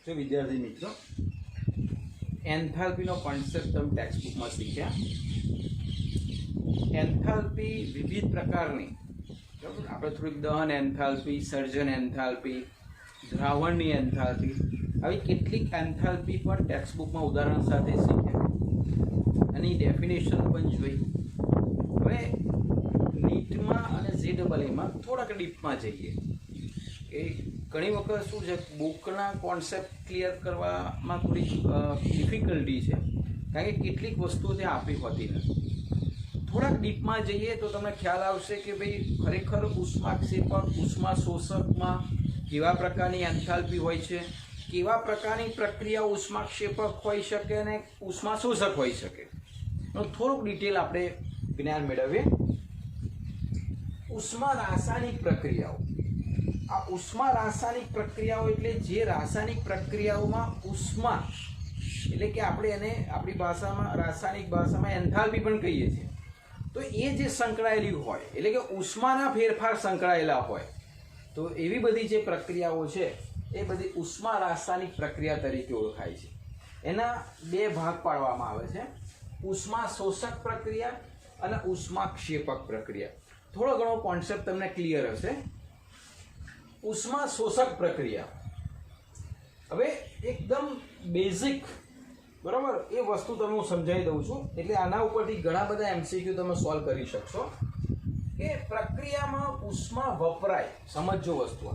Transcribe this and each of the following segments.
जो विद्यार्थी मित्रों एंथैल्पी नो कॉन्सेप्ट તમે ટેક્સ્ટબુકમાં શીખ્યા। एंथैल्पी विविध प्रकारनी बराबर આપણે થોડીક દહન એન્થાલ્પી, સર્જન એન્થાલ્પી, દ્રાવણની એન્થાલ્પી આવી કેટલીક એન્થાલ્પી પર ટેક્સ્ટબુકમાં ઉદાહરણ સાથે શીખ્યા અને એ ડેફિનેશન પણ જોઈ। હવે નીટમાં અને JEE થોડાક ડીપમાં જઈએ કે ઘણી વખત શું છે બુકના કોન્સેપ્ટ ક્લિયર કરવામાં થોડી ડિફિકલ્ટી છે કારણ કે કેટલીક વસ્તુઓ ત્યાં આપી હોતી નથી। થોડાક ડીપમાં જઈએ તો તમને ખ્યાલ આવશે કે ભાઈ ખરેખર ઉષ્માક્ષેપક ઉષ્મા શોષકમાં કેવા પ્રકારની એન્થાલ્પી હોય છે, કેવા પ્રકારની પ્રક્રિયા ઉષ્માક્ષેપક હોઈ શકે અને ઉષ્મા શોષક હોઈ શકે। થોડુંક ડિટેલ આપણે જ્ઞાન મેળવીએ। ઉષ્મા રાસાયણિક પ્રક્રિયાઓ, આ ઉષ્મા રાસાયણિક પ્રક્રિયાઓ એટલે જે રાસાયણિક પ્રક્રિયાઓમાં ઉષ્મા એટલે કે આપણે એને આપણી ભાષામાં રાસાયણિક ભાષામાં એન્થાલ્પી પણ કહીએ છીએ, તો એ જે સંકળાયેલી હોય એટલે કે ઉષ્માના ફેરફાર સંકળાયેલા હોય તો એવી બધી જે પ્રક્રિયાઓ છે એ બધી ઉષ્મા રાસાયણિક પ્રક્રિયા તરીકે ઓળખાય છે। એના બે ભાગ પાડવામાં આવે છે, ઉષ્મા શોષક પ્રક્રિયા અને ઉષ્માક્ષેપક પ્રક્રિયા। થોડો ઘણો કોન્સેપ્ટ તમને ક્લિયર હશે। ઉષ્મા શોષક પ્રક્રિયા હવે એકદમ બેઝિક બરાબર એ વસ્તુ તમને હું સમજાવી દઉં છું એટલે આના ઉપરથી ઘણા બધા MCQ તમે સોલ્વ કરી શકશો કે પ્રક્રિયામાં ઉષ્મા વપરાય, સમજો વસ્તુ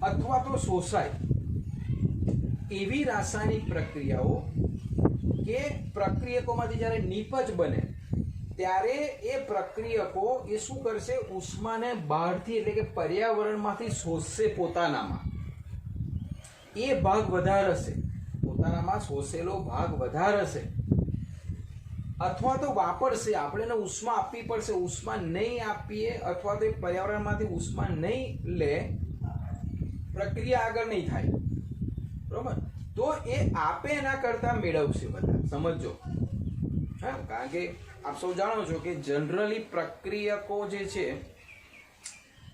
અથવા તો શોષાય એવી રાસાયણિક પ્રક્રિયાઓ કે પ્રક્રિયકોમાંથી જ્યારે નિપજ બને ત્યારે એ પ્રક્રિયકો એ શું કરશે, ઉષ્માને બહારથી એટલે કે પર્યાવરણમાંથી શોષશે, પોતાનામાં એ ભાગ વધારશે, પોતાનામાં શોષેલો ભાગ વધારશે અથવા તો વાપરશે। આપણે એને ઉષ્મા આપવી પડશે, ઉષ્મા નહીં આપીએ અથવા તો પર્યાવરણમાંથી ઉષ્મા નહીં લે પ્રક્રિયા આગળ નહીં થાય બરાબર। તો એ આપે એના કરતાં મેળવશે બધા, સમજો હા। કારણ કે આપ સૌ જાણો છો કે જનરલી પ્રક્રિયકો જે છે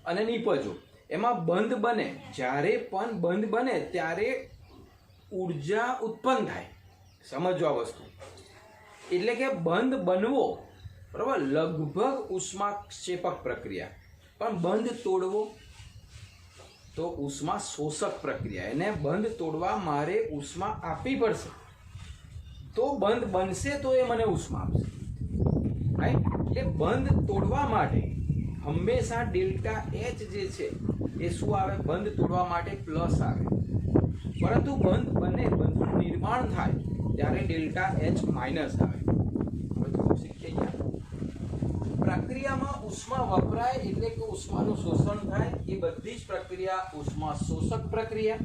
અને નિપજો એમાં બંધ બને, જ્યારે પણ બંધ બને ત્યારે ઉર્જા ઉત્પન્ન થાય, સમજો આ વસ્તુ એટલે કે બંધ બનવો બરાબર લગભગ ઉષ્માક્ષેપક પ્રક્રિયા, પણ બંધ તોડવો તો ઉષ્મા શોષક પ્રક્રિયા। એને બંધ તોડવા મારે ઉષ્મા આપવી પડશે તો બંધ બનશે તો એ મને ઉષ્મા આપશે રાઈટ। એટલે બંધ તોડવા માટે હંમેશા ડેલ્ટા H જે છે એ શું આવે, બંધ તોડવા માટે પ્લસ આવે, પરંતુ બંધ બને, બંધનું નિર્માણ થાય ત્યારે ડેલ્ટા H માઇનસ આવે। પ્રક્રિયામાં ઉષ્મા વપરાય એટલે કે ઉષ્માનું શોષણ થાય એ બધી જ પ્રક્રિયા ઉષ્મા શોષક પ્રક્રિયા,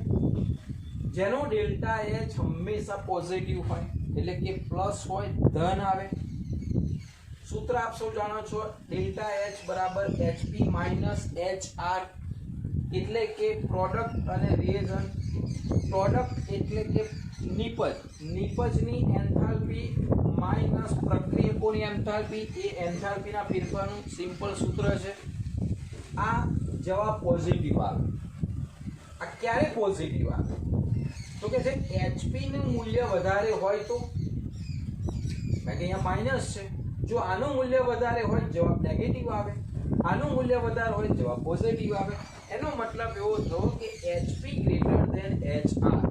જેનો ડેલ્ટા H હંમેશા પોઝિટિવ હોય એટલે કે પ્લસ હોય, ધન આવે। સૂત્ર આપ સૌ જાણો છો, ડેલ્ટા H બરાબર HP માઇનસ HR એટલે કે પ્રોડક્ટ અને રિએજન્ટ। પ્રોડક્ટ એટલે કે નિપજ, નિપજની એન્થાલ્પી માઇનસ પ્રક્રિયકોની એન્થાલ્પી, એ એન્થાલ્પીના ફેરફારનું સિમ્પલ સૂત્ર છે। આ જવાબ પોઝિટિવ આવે। આ ક્યારે પોઝિટિવ આવે તો કે જે HP નું મૂલ્ય વધારે હોય તો, કારણ કે અહીંયા માઇનસ છે, જો આનું મૂલ્ય વધારે હોય જવાબ નેગેટિવ આવે, આનું મૂલ્ય વધારે હોય જવાબ પોઝિટિવ આવે। એનો મતલબ એવો થયો કે HP ગ્રેટર ધેન HR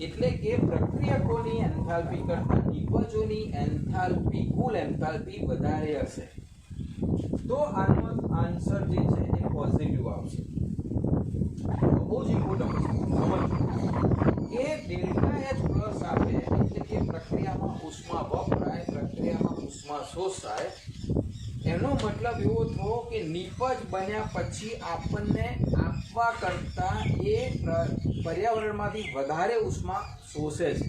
એટલે કે પ્રક્રિયકોની એન્થાલ્પી કરતાં નિપજોની એન્થાલ્પી, કુલ એન્થાલ્પી વધારે હશે તો આનો આન્સર જે છે એ પોઝિટિવ આવશે। બહુ જ ઇમ્પોર્ટન્ટ સમજો કે ડેલ્ટા H પ્લસ આપે એટલે કે પ્રક્રિયામાં ઉષ્મા વપરાય, પ્રક્રિયામાં ઉષ્મા શોષાય, એનો મતલબ એવો થયો કે નિપજ બન્યા પછી આપણને આપવા કરતાં એ પર્યાવરણમાંથી વધારે ઉષ્મા શોષે છે।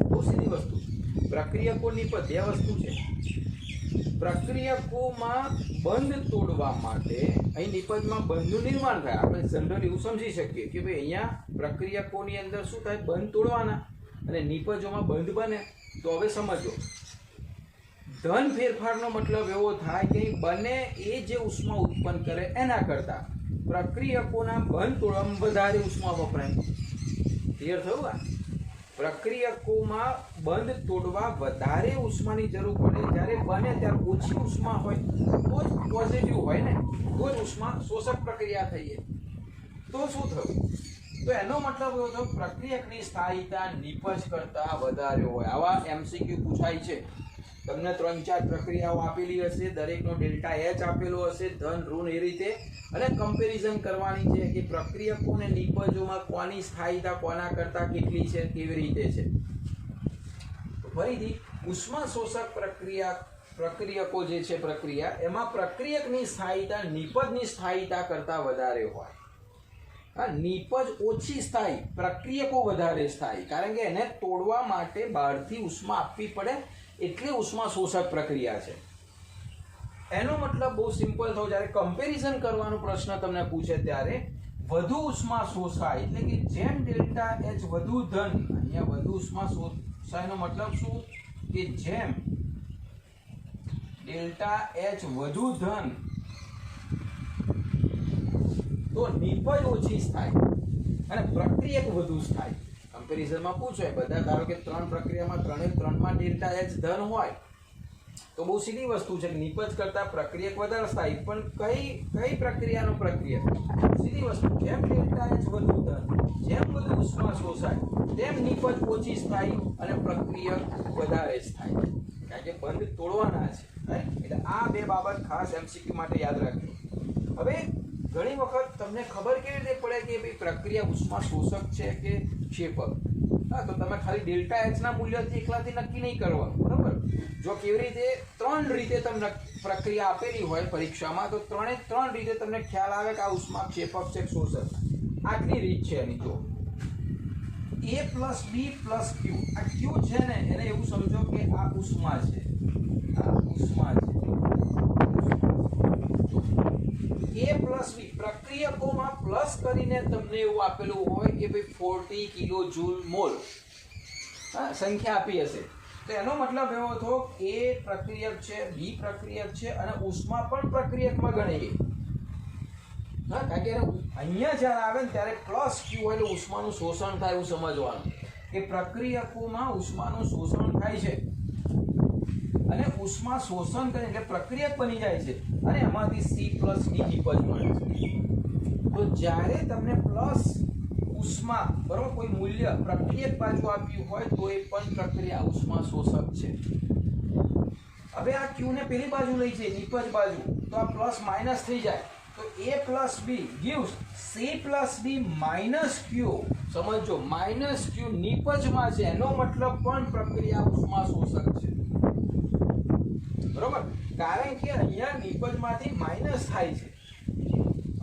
બહુ સીધી વસ્તુ, પ્રક્રિયકો નિપજ બે વસ્તુ છે। પ્રક્રિયકોમાં બંધ તોડવા માટે અહીં નિપજમાં બંધનું નિર્માણ થાય, આપણે જનરલી એવું સમજી શકીએ કે ભાઈ અહીંયા પ્રક્રિયકોની અંદર શું થાય, બંધ તોડવાના અને નિપજોમાં બંધ બને। તો હવે સમજો ધન ફેરફારનો મતલબ એવો થાય કે બને એ જે ઉષ્મા ઉત્પન્ન કરે એના કરતાં પ્રક્રિયકોના બંધ તોડવામાં વધારે ઉષ્મા વપરાય. ક્લિયર થયું? આ પ્રક્રિયકોમાં બંધ તોડવા વધારે ઉષ્માની જરૂર પડે. જ્યારે બને ત્યારે ઓછી ઉષ્મા હોય તો જ પોઝિટિવ હોય ને, તો જ ઉષ્મા શોષક પ્રક્રિયા થઈએ. તો શું થયું? તો એનો મતલબ એવો થયો પ્રક્રિયકની સ્થાયીતા નિપજ કરતા વધારે હોય. આવા એમસીક્યુ પૂછાય છે. તમને 3-4 પ્રક્રિયાઓ આપેલી હશે, દરેકનો ડેલ્ટા એચ આપેલો હશે, ધન ઋણ એ રીતે, અને કમ્પેરિઝન કરવાની છે કે પ્રક્રિયકો અને નિપજોમાં કોની સ્થાયીતા કોના કરતા કેટલી છે, કેવી રીતે છે. ફરીથી ઉષ્મા શોષક પ્રક્રિયકો જે છે પ્રક્રિયા, એમાં પ્રક્રિયકની સ્થાયીતા નિપજની સ્થાયીતા કરતા વધારે હોય. હા, નિપજ ઓછી સ્થાયી, પ્રક્રિયકો વધારે સ્થાયી, કારણ કે એને તોડવા માટે બહારથી ઉષ્મા આપવી પડે, એટલે ઉષ્મા શોષક પ્રક્રિયા છે. એનો મતલબ બહુ સિમ્પલ થયો. જ્યારે કમ્પેરિઝન કરવાનો પ્રશ્ન તમને પૂછે ત્યારે વધુ ઉષ્મા શોષાય, એટલે કે જેમ ડેલ્ટા એચ વધુ ધન, અહીંયા વધુ ઉષ્મા શોષાયનો મતલબ શું? કે જેમ ડેલ્ટા એચ વધુ ધન તો નિપજ ઓછી સ્થાયી અને પ્રક્રિયક વધુ સ્થાયી. કમ્પેરિઝનમાં પૂછે બધા, ધારો કે 3 પ્રક્રિયામાં 3માં ડેલ્ટા એચ ધન હોય તો બહુ સીધી વસ્તુ છે કે નિપજ કરતા પ્રક્રિયક વધારે સ્થાયી. પણ કઈ પ્રક્રિયાનો પ્રક્રિયક? સીધી વસ્તુ, જેમ ડેલ્ટા એચ વધુ ધન, જેમ વધુ ઉષ્મા શોષાય તેમ નિપજ ઓછી સ્થાયી અને પ્રક્રિયક વધારે સ્થાયી, કારણ કે બંધ તોડવાના છે. એટલે આ બે બાબત ખાસ એમસીક્યુ માટે યાદ રાખજો. હવે ઘણી વખત તમને ખબર કેવી રીતે પડે કે ભાઈ પ્રક્રિયા ઉષ્મા શોષક છે કે ક્ષેપક? હા, તો તમે ખાલી ડેલ્ટા એચ ના મૂલ્યથી એકલાથી નક્કી નહીં કરવાનું, બરાબર? જો કેવી રીતે 3 રીતે તમને પ્રક્રિયા આપેલી હોય પરીક્ષામાં, તો 3 રીતે તમને ખ્યાલ આવે કે આ ઉષ્મા ક્ષેપક છે કે શોષક. આટલી રીત છે એની. જો A + B + Q, આ Q છે ને એને એવું સમજો કે આ ઉષ્મા છે, આ ઉષ્મા છે. A + B પ્રક્રિયકોમાં પ્લસ કરીને તમને એવું આપેલું હોય કે ભાઈ 40 કિલોજૂલ મોલ સંખ્યા આપી હશે. તો એનો મતલબ એવો થયો A પ્રક્રિયક છે, B પ્રક્રિયક છે અને ઉષ્મા પણ પ્રક્રિયકમાં ગણી ગઈ. હા, કારણ કે અહીંયા જ્યારે આવે ને ત્યારે +Q એટલે ઉષ્માનું શોષણ થાય એવું સમજવાનું કે પ્રક્રિયકોમાં ઉષ્માનું શોષણ થાય છે અને ઉષ્મા શોષણ કરે એટલે પ્રક્રિયક બની જાય છે અને એમાંથી C + D નિપજ મળે છે. તો જ્યારે તમને પ્લસ ઉષ્મા, બરોબર, કોઈ મૂલ્ય પ્રક્રિયક બાજુ આપ્યું હોય તો એ પણ પ્રક્રિયા ઉષ્મા શોષક છે. હવે આ Q ને પેલી બાજુ લઈ છે, નિપજ બાજુ, તો આ પ્લસ માઇનસ થઈ જાય. તો A + B gives C + D - Q. સમજો, -Q નિપજમાં છે, એનો મતલબ પણ પ્રક્રિયા ઉષ્મા શોષક છે, બરોબર? કારણ કે અહીંયા નિપજમાંથી માઇનસ થાય છે.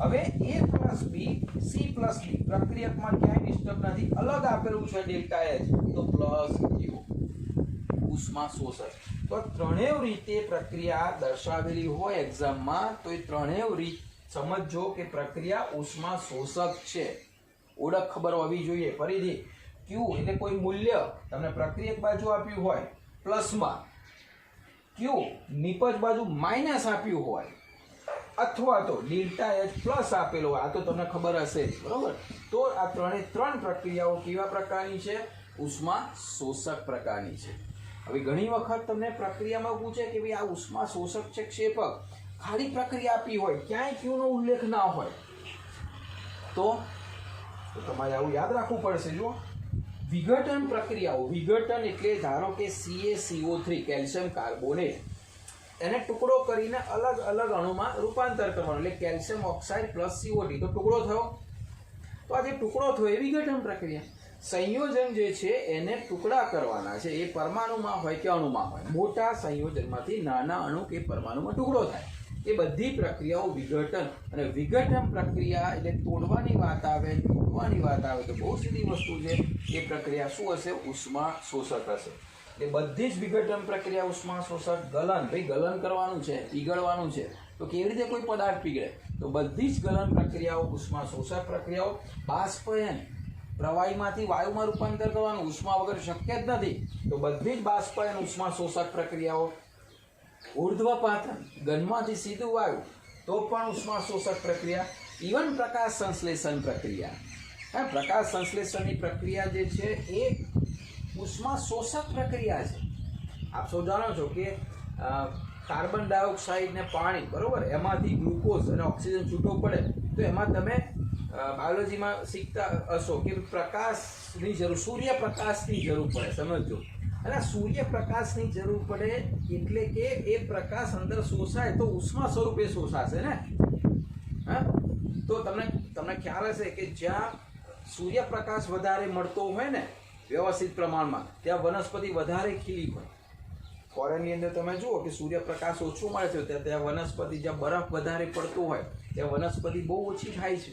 હવે A + B C + D પ્રક્રિયકમાં ક્યાંય ડિસ્ટર્બ નથી, અલગ આપેલું છે ડેલ્ટા એચ, તો +Q ઉષ્મા શોષક. તો ત્રણેય રીતે પ્રક્રિયા દર્શાવેલી હોય એક્ઝામમાં, તો એ ત્રણેય રીત સમજો કે પ્રક્રિયા ઉષ્મા શોષક છે. ઓળખ ખબર હોવી જોઈએ. ફરીથી Q એટલે કોઈ મૂલ્ય તમને પ્રક્રિયક બાજુ આપ્યું હોય પ્લસમાં, Q નિપજ બાજુ માઇનસ આપ્યું હોય, અથવા તો ડેલ્ટા એચ પ્લસ આપેલો હોય, આ તો તમને ખબર હશે જ, બરોબર? તો આ ત્રણ પ્રક્રિયાઓ કેવા પ્રકારની છે? ઉષ્મા શોષક પ્રકારની છે. હવે ઘણી વખત તમને પ્રક્રિયામાં પૂછે કે ભાઈ આ ઉષ્મા શોષક છે ક્ષેપક, ખાલી પ્રક્રિયા આપી હોય, ક્યાંય Q નો ઉલ્લેખ ના હોય, તો તમારે આવું યાદ રાખવું પડશે. જો વિઘટન પ્રક્રિયાઓ, વિઘટન એટલે ધારો કે CaCO3 કેલ્શિયમ કાર્બોનેટ, એને ટુકડો કરીને અલગ અલગ અણુમાં રૂપાંતર કરવાનું, એટલે કેલ્શિયમ ઓક્સાઇડ + CO2, તો ટુકડો થયો. તો આ જે ટુકડો થયો એ વિઘટન પ્રક્રિયા. સંયોજન જે છે એને ટુકડા કરવાના છે, એ પરમાણુમાં હોય કે અણુમાં હોય. મોટા સંયોજનમાંથી નાના અણુ કે પરમાણુમાં ટુકડો થાય, એ બધી પ્રક્રિયાઓ વિઘટન. અને વિઘટન પ્રક્રિયા એટલે તોડવાની વાત આવે, તોડવાની વાત આવે તો બહુ સીધી વસ્તુ છે, એ પ્રક્રિયા શું હશે? ઉષ્મા શોષક હશે. એ બધી જ વિઘટન પ્રક્રિયા ઉષ્મા શોષક. ગલન, ભાઈ ગલન કરવાનું છે, પીગળવાનું છે, તો કેવી રીતે કોઈ પદાર્થ પીગળે? તો બધી જ ગલન પ્રક્રિયાઓ ઉષ્મા શોષક પ્રક્રિયાઓ. બાષ્પયન, પ્રવાહીમાંથી વાયુમાં રૂપાંતર કરવાનું, ઉષ્મા વગર શક્ય જ નથી, તો બધી જ બાષ્પયન ઉષ્મા શોષક પ્રક્રિયાઓ. ઉર્ધ્વપાતન, ઘનમાંથી સીધું વાયુ, તો પણ ઉષ્મા શોષક પ્રક્રિયા. ઇવન પ્રકાશ સંશ્લેષણ પ્રક્રિયા, હા, પ્રકાશ સંશ્લેષણની પ્રક્રિયા જે છે એ ઉષ્મા શોષક પ્રક્રિયા છે. આપ સૌ જાણો છો કે કાર્બન ડાયોક્સાઇડ ને પાણી, બરોબર, એમાંથી ગ્લુકોઝ અને ઓક્સિજન છૂટો પડે તો એમાં તમે બાયોલોજીમાં શીખતા હશો કે પ્રકાશની જરૂર, સૂર્યપ્રકાશની જરૂર પડે, સમજો. અને સૂર્યપ્રકાશની જરૂર પડે એટલે કે એ પ્રકાશ અંદર શોષાય તો ઉષ્મા સ્વરૂપે શોષાશે ને. હા, તો તમને ખ્યાલ હશે કે જ્યાં સૂર્યપ્રકાશ વધારે મળતો હોય ને વ્યવસ્થિત પ્રમાણમાં, ત્યાં વનસ્પતિ વધારે ખીલી હોય. ફોરેનની અંદર તમે જુઓ કે સૂર્યપ્રકાશ ઓછો મળે છે ત્યાં વનસ્પતિ, જ્યાં બરફ વધારે પડતો હોય ત્યાં વનસ્પતિ બહુ ઓછી થાય છે.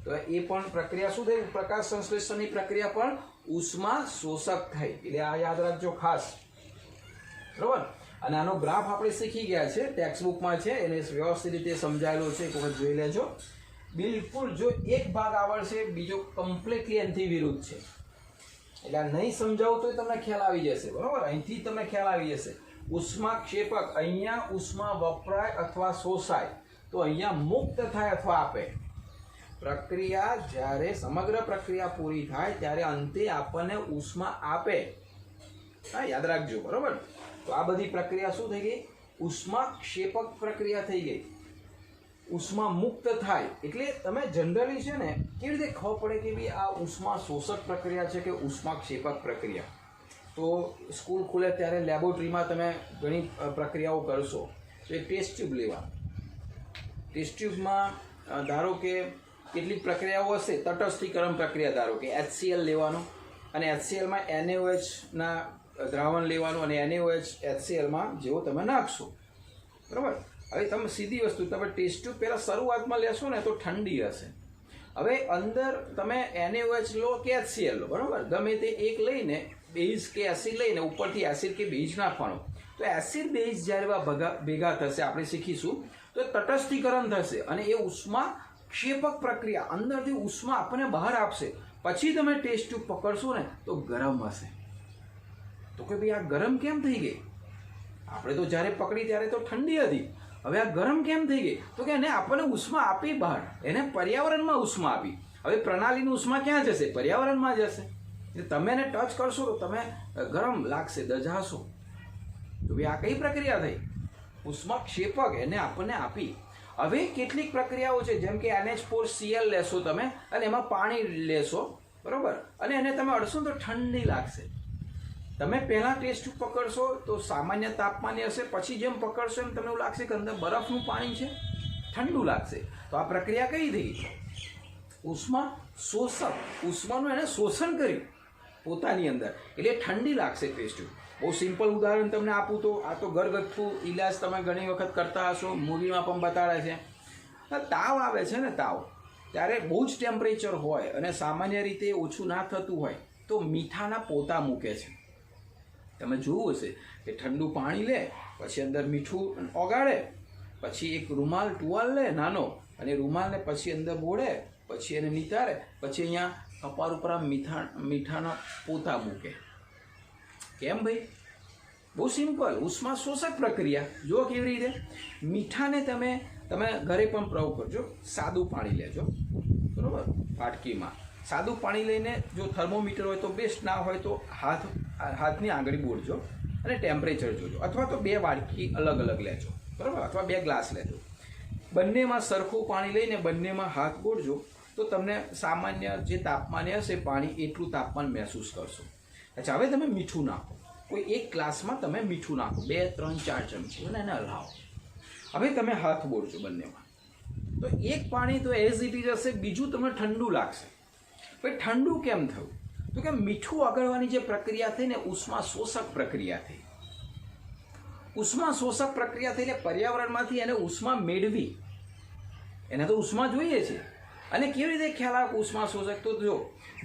તો એ પણ પ્રક્રિયા શું થઈ? પ્રકાશ સંશ્લેષણની પ્રક્રિયા પણ ઉષ્મા શોષક થઈ. એટલે આ યાદ રાખજો ખાસ, બરાબર. અને આનો ગ્રાફ આપણે શીખી ગયા છે, ટેક્સ્ટ બુકમાં છે, એને વ્યવસ્થિત રીતે સમજાયેલો છે, એક વખત જોઈ લેજો. બિલકુલ જો એક ભાગ આવડશે બીજો કમ્પ્લીટલી એનાથી વિરુદ્ધ છે. એટલે આ નહીં સમજાવું તો તમને ખ્યાલ આવી જશે, બરાબર. અહીંથી તમને ખ્યાલ આવી જશે. ઉષ્મા ક્ષેપક, અહીંયા ઉષ્મા વપરાય અથવા શોષાય, તો અહીંયા મુક્ત થાય અથવા આપે. પ્રક્રિયા જ્યારે સમગ્ર પ્રક્રિયા પૂરી થાય ત્યારે અંતે આપણને ઉષ્મા આપે. હા, યાદ રાખજો, બરાબર. તો આ બધી પ્રક્રિયા શું થઈ ગઈ? ઉષ્મા ક્ષેપક પ્રક્રિયા થઈ ગઈ. ઉષ્મા મુક્ત થાય એટલે તમે જનરલી છે ને કેવી રીતે ખબર પડે કે ભાઈ આ ઉષ્મા શોષક પ્રક્રિયા છે કે ઉષ્મા ક્ષેપક પ્રક્રિયા? તો સ્કૂલ ખુલે ત્યારે લેબોરેટરીમાં તમે ઘણી પ્રક્રિયાઓ કરશો. તો એક ટેસ્ટ ટ્યુબ લેવા, ટેસ્ટ ટ્યુબમાં ધારો કે કેટલીક પ્રક્રિયાઓ હશે. તટસ્થીકરણ પ્રક્રિયા, ધારો કે HCl લેવાનો અને HClમાં NaOH દ્રાવણ લેવાનું અને NaOH HClમાં જેવો તમે નાખશો, બરાબર. હવે તમે સીધી વસ્તુ, તમે ટેસ્ટ ટ્યુબ પહેલાં શરૂઆતમાં લેશો ને તો ઠંડી હશે. હવે અંદર તમે NaOH લો કે HCl લો, બરાબર, ગમે તે એક લઈને બેઝ કે એસિડ લઈને ઉપરથી એસિડ કે બેઝ નાખવાનો. તો એસિડ બેઝ જ્યારે ભેગા થશે, આપણે શીખીશું, તો તટસ્થીકરણ થશે અને એ ઉષ્મા ક્ષેપક પ્રક્રિયા અંદરથી ઉષ્મા આપણને બહાર આપશે. પછી તમે ટેસ્ટ ટ્યુબ પકડશો ને તો ગરમ હશે. તો કે ભાઈ આ ગરમ કેમ થઈ ગઈ? આપણે તો જ્યારે પકડી ત્યારે તો ઠંડી હતી, હવે આ ગરમ કેમ થઈ ગઈ? તો કે એને આપણને ઉષ્મા આપી બહાર, એને પર્યાવરણમાં ઉષ્મા આપી. હવે પ્રણાલીની ઉષ્મા ક્યાં જશે? પર્યાવરણમાં જશે. એટલે તમે એને ટચ કરશો તો તમે ગરમ લાગશે, દઝાશો. તો ભાઈ આ કઈ પ્રક્રિયા થઈ? ઉષ્મા ક્ષેપક, એને આપણને આપી. હવે કેટલીક પ્રક્રિયાઓ છે, જેમ કે NH4Cl લેશો તમે અને એમાં પાણી લેશો, બરાબર, અને એને તમે અડશો તો ઠંડી લાગશે. તમે પહેલાં ટેસ્ટ ટ્યુબ પકડશો તો સામાન્ય તાપમાને હશે, પછી જેમ પકડશો એમ તમને એવું લાગશે કે અંદર બરફનું પાણી છે, ઠંડુ લાગશે. તો આ પ્રક્રિયા કઈ થઈ? ઉષ્મા શોષક. ઉષ્માનું એને શોષણ કર્યું પોતાની અંદર, એટલે ઠંડી લાગશે ટેસ્ટ ટ્યુબ. બહુ સિમ્પલ ઉદાહરણ તમને આપું તો આ તો ઘરગથ્થુ ઇલાજ તમે ઘણી વખત કરતા હશો, મૂવીમાં પણ બતાડે છે. તાવ આવે છે ને, તાવ ત્યારે બહુ જ ટેમ્પરેચર હોય અને સામાન્ય રીતે ઓછું ના થતું હોય તો મીઠાના પોતા મૂકે છે. તમે જોયું હશે કે ઠંડુ પાણી લે, પછી અંદર મીઠું ઓગાળે, પછી એક રૂમાલ ટુવાલ લે નાનો, અને રૂમાલને પછી અંદર બોળે, પછી એને નિતારે, પછી અહીંયા કપાળ ઉપર મીઠાના પોતા મૂકે. કેમ ભાઈ? બહુ સિમ્પલ, ઉષ્મા શોષક પ્રક્રિયા. જો કેવી રીતે મીઠાને તમે ઘરે પણ પ્રયોગ કરજો. સાદું પાણી લેજો, બરાબર, વાટકીમાં સાદું પાણી લઈને, જો થર્મોમીટર હોય તો બેસ્ટ, ના હોય તો હાથની આંગળી બોળજો અને ટેમ્પરેચર જોજો, અથવા તો 2 વાટકી અલગ અલગ લેજો, બરાબર, અથવા 2 ગ્લાસ લેજો. બંનેમાં સરખું પાણી લઈને બંનેમાં હાથ બોળજો તો તમને સામાન્ય જે તાપમાને હશે પાણી એટલું તાપમાન મહેસૂસ કરશો. અચ્છા, હવે તમે મીઠું નાખો. કોઈ એક ગ્લાસમાં તમે મીઠું નાખો, 2, 3, 4 ચમચી, અને એને હલાવો. હવે તમે હાથ બોળજો બંનેમાં, તો એક પાણી તો એઝ ઇટ ઇઝ હશે, બીજું તમને ઠંડુ લાગશે. ભાઈ ઠંડુ કેમ થયું? તો કે મીઠું ઓગળવાની જે પ્રક્રિયા થઈ ને ઉષ્મા શોષક પ્રક્રિયા થઈ. ઉષ્મા શોષક પ્રક્રિયા થઈ એટલે પર્યાવરણમાંથી એને ઉષ્મા મેળવી, એને તો ઉષ્મા જોઈએ છે. અને કેવી રીતે ખ્યાલ આવે ઉષ્મા શોષક? તો જો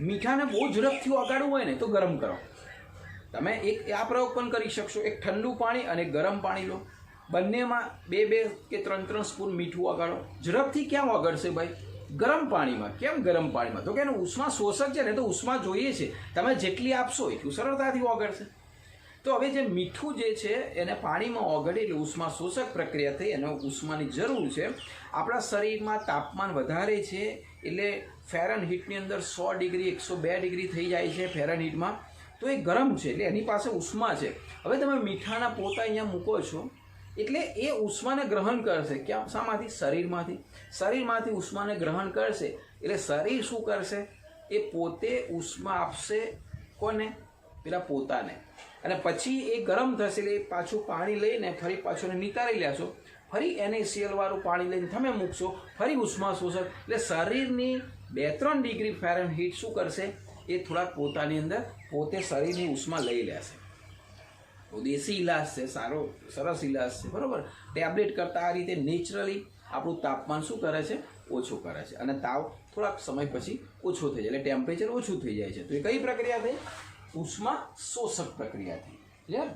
મીઠાને બહુ ઝડપથી ઓગાળવું હોય ને તો ગરમ કરો. તમે એક આ પ્રયોગ પણ કરી શકશો. એક ઠંડુ પાણી અને ગરમ પાણી લો, બંનેમાં 2 કે 3 સ્પૂન મીઠું ઓગાળો. ઝડપથી ક્યાં ઓગળશે ભાઈ? ગરમ પાણીમાં. કેમ ગરમ પાણીમાં? તો કે એનું ઉષ્મા શોષક છે ને, તો ઉષ્મા જોઈએ છે, તમે જેટલી આપશો એટલું સરળતાથી ઓગળશે. તો તો હવે જે મીઠું જે છે એને પાણીમાં ઓગળે એટલે ઉષ્મા શોષક પ્રક્રિયા થઈ, એને ઉષ્માની જરૂર છે. આપણા શરીરમાં તાપમાન વધારે છે એટલે ફેરનહીટની અંદર 100 ડિગ્રી 102 ડિગ્રી થઈ જાય છે ફેરનહીટમાં, તો એ ગરમ છે એટલે એની પાસે ઉષ્મા છે. હવે તમે મીઠાના પોતા અહીંયા મૂકો છો એટલે એ ઉષ્માને ગ્રહણ કરશે. ક્યાં? શામાંથી? શરીરમાંથી. શરીરમાંથી ઉષ્માને ગ્રહણ કરશે એટલે શરીર શું કરશે? એ પોતે ઉષ્મા આપશે. કોને? પેલા પોતાને. અને પછી એ ગરમ થશે એટલે પાછું પાણી લઈને ફરી પાછું એને નિતારી લેશો, ફરી NaCl વાળું પાણી લઈને તમે મૂકશો, ફરી ઉષ્મા શોષક. એટલે શરીરની 2-3 ડિગ્રી ફેરનહીટ શું કરશે? એ થોડાક પોતાની અંદર પોતે શરીરની ઉષ્મા લઈ લેશે. તો દેશી ઇલાજ છે, સારો સરસ ઇલાજ છે, બરાબર. ટેબ્લેટ કરતાં આ રીતે નેચરલી આપણું તાપમાન શું કરે છે? ઓછું કરે છે. અને તાવ થોડાક સમય પછી ઓછો થઈ જાય એટલે ટેમ્પરેચર ઓછું થઈ જાય છે. તો એ કઈ પ્રક્રિયા થઈ? ઉષ્મા શોષક પ્રક્રિયા થઈ. ક્લિયર?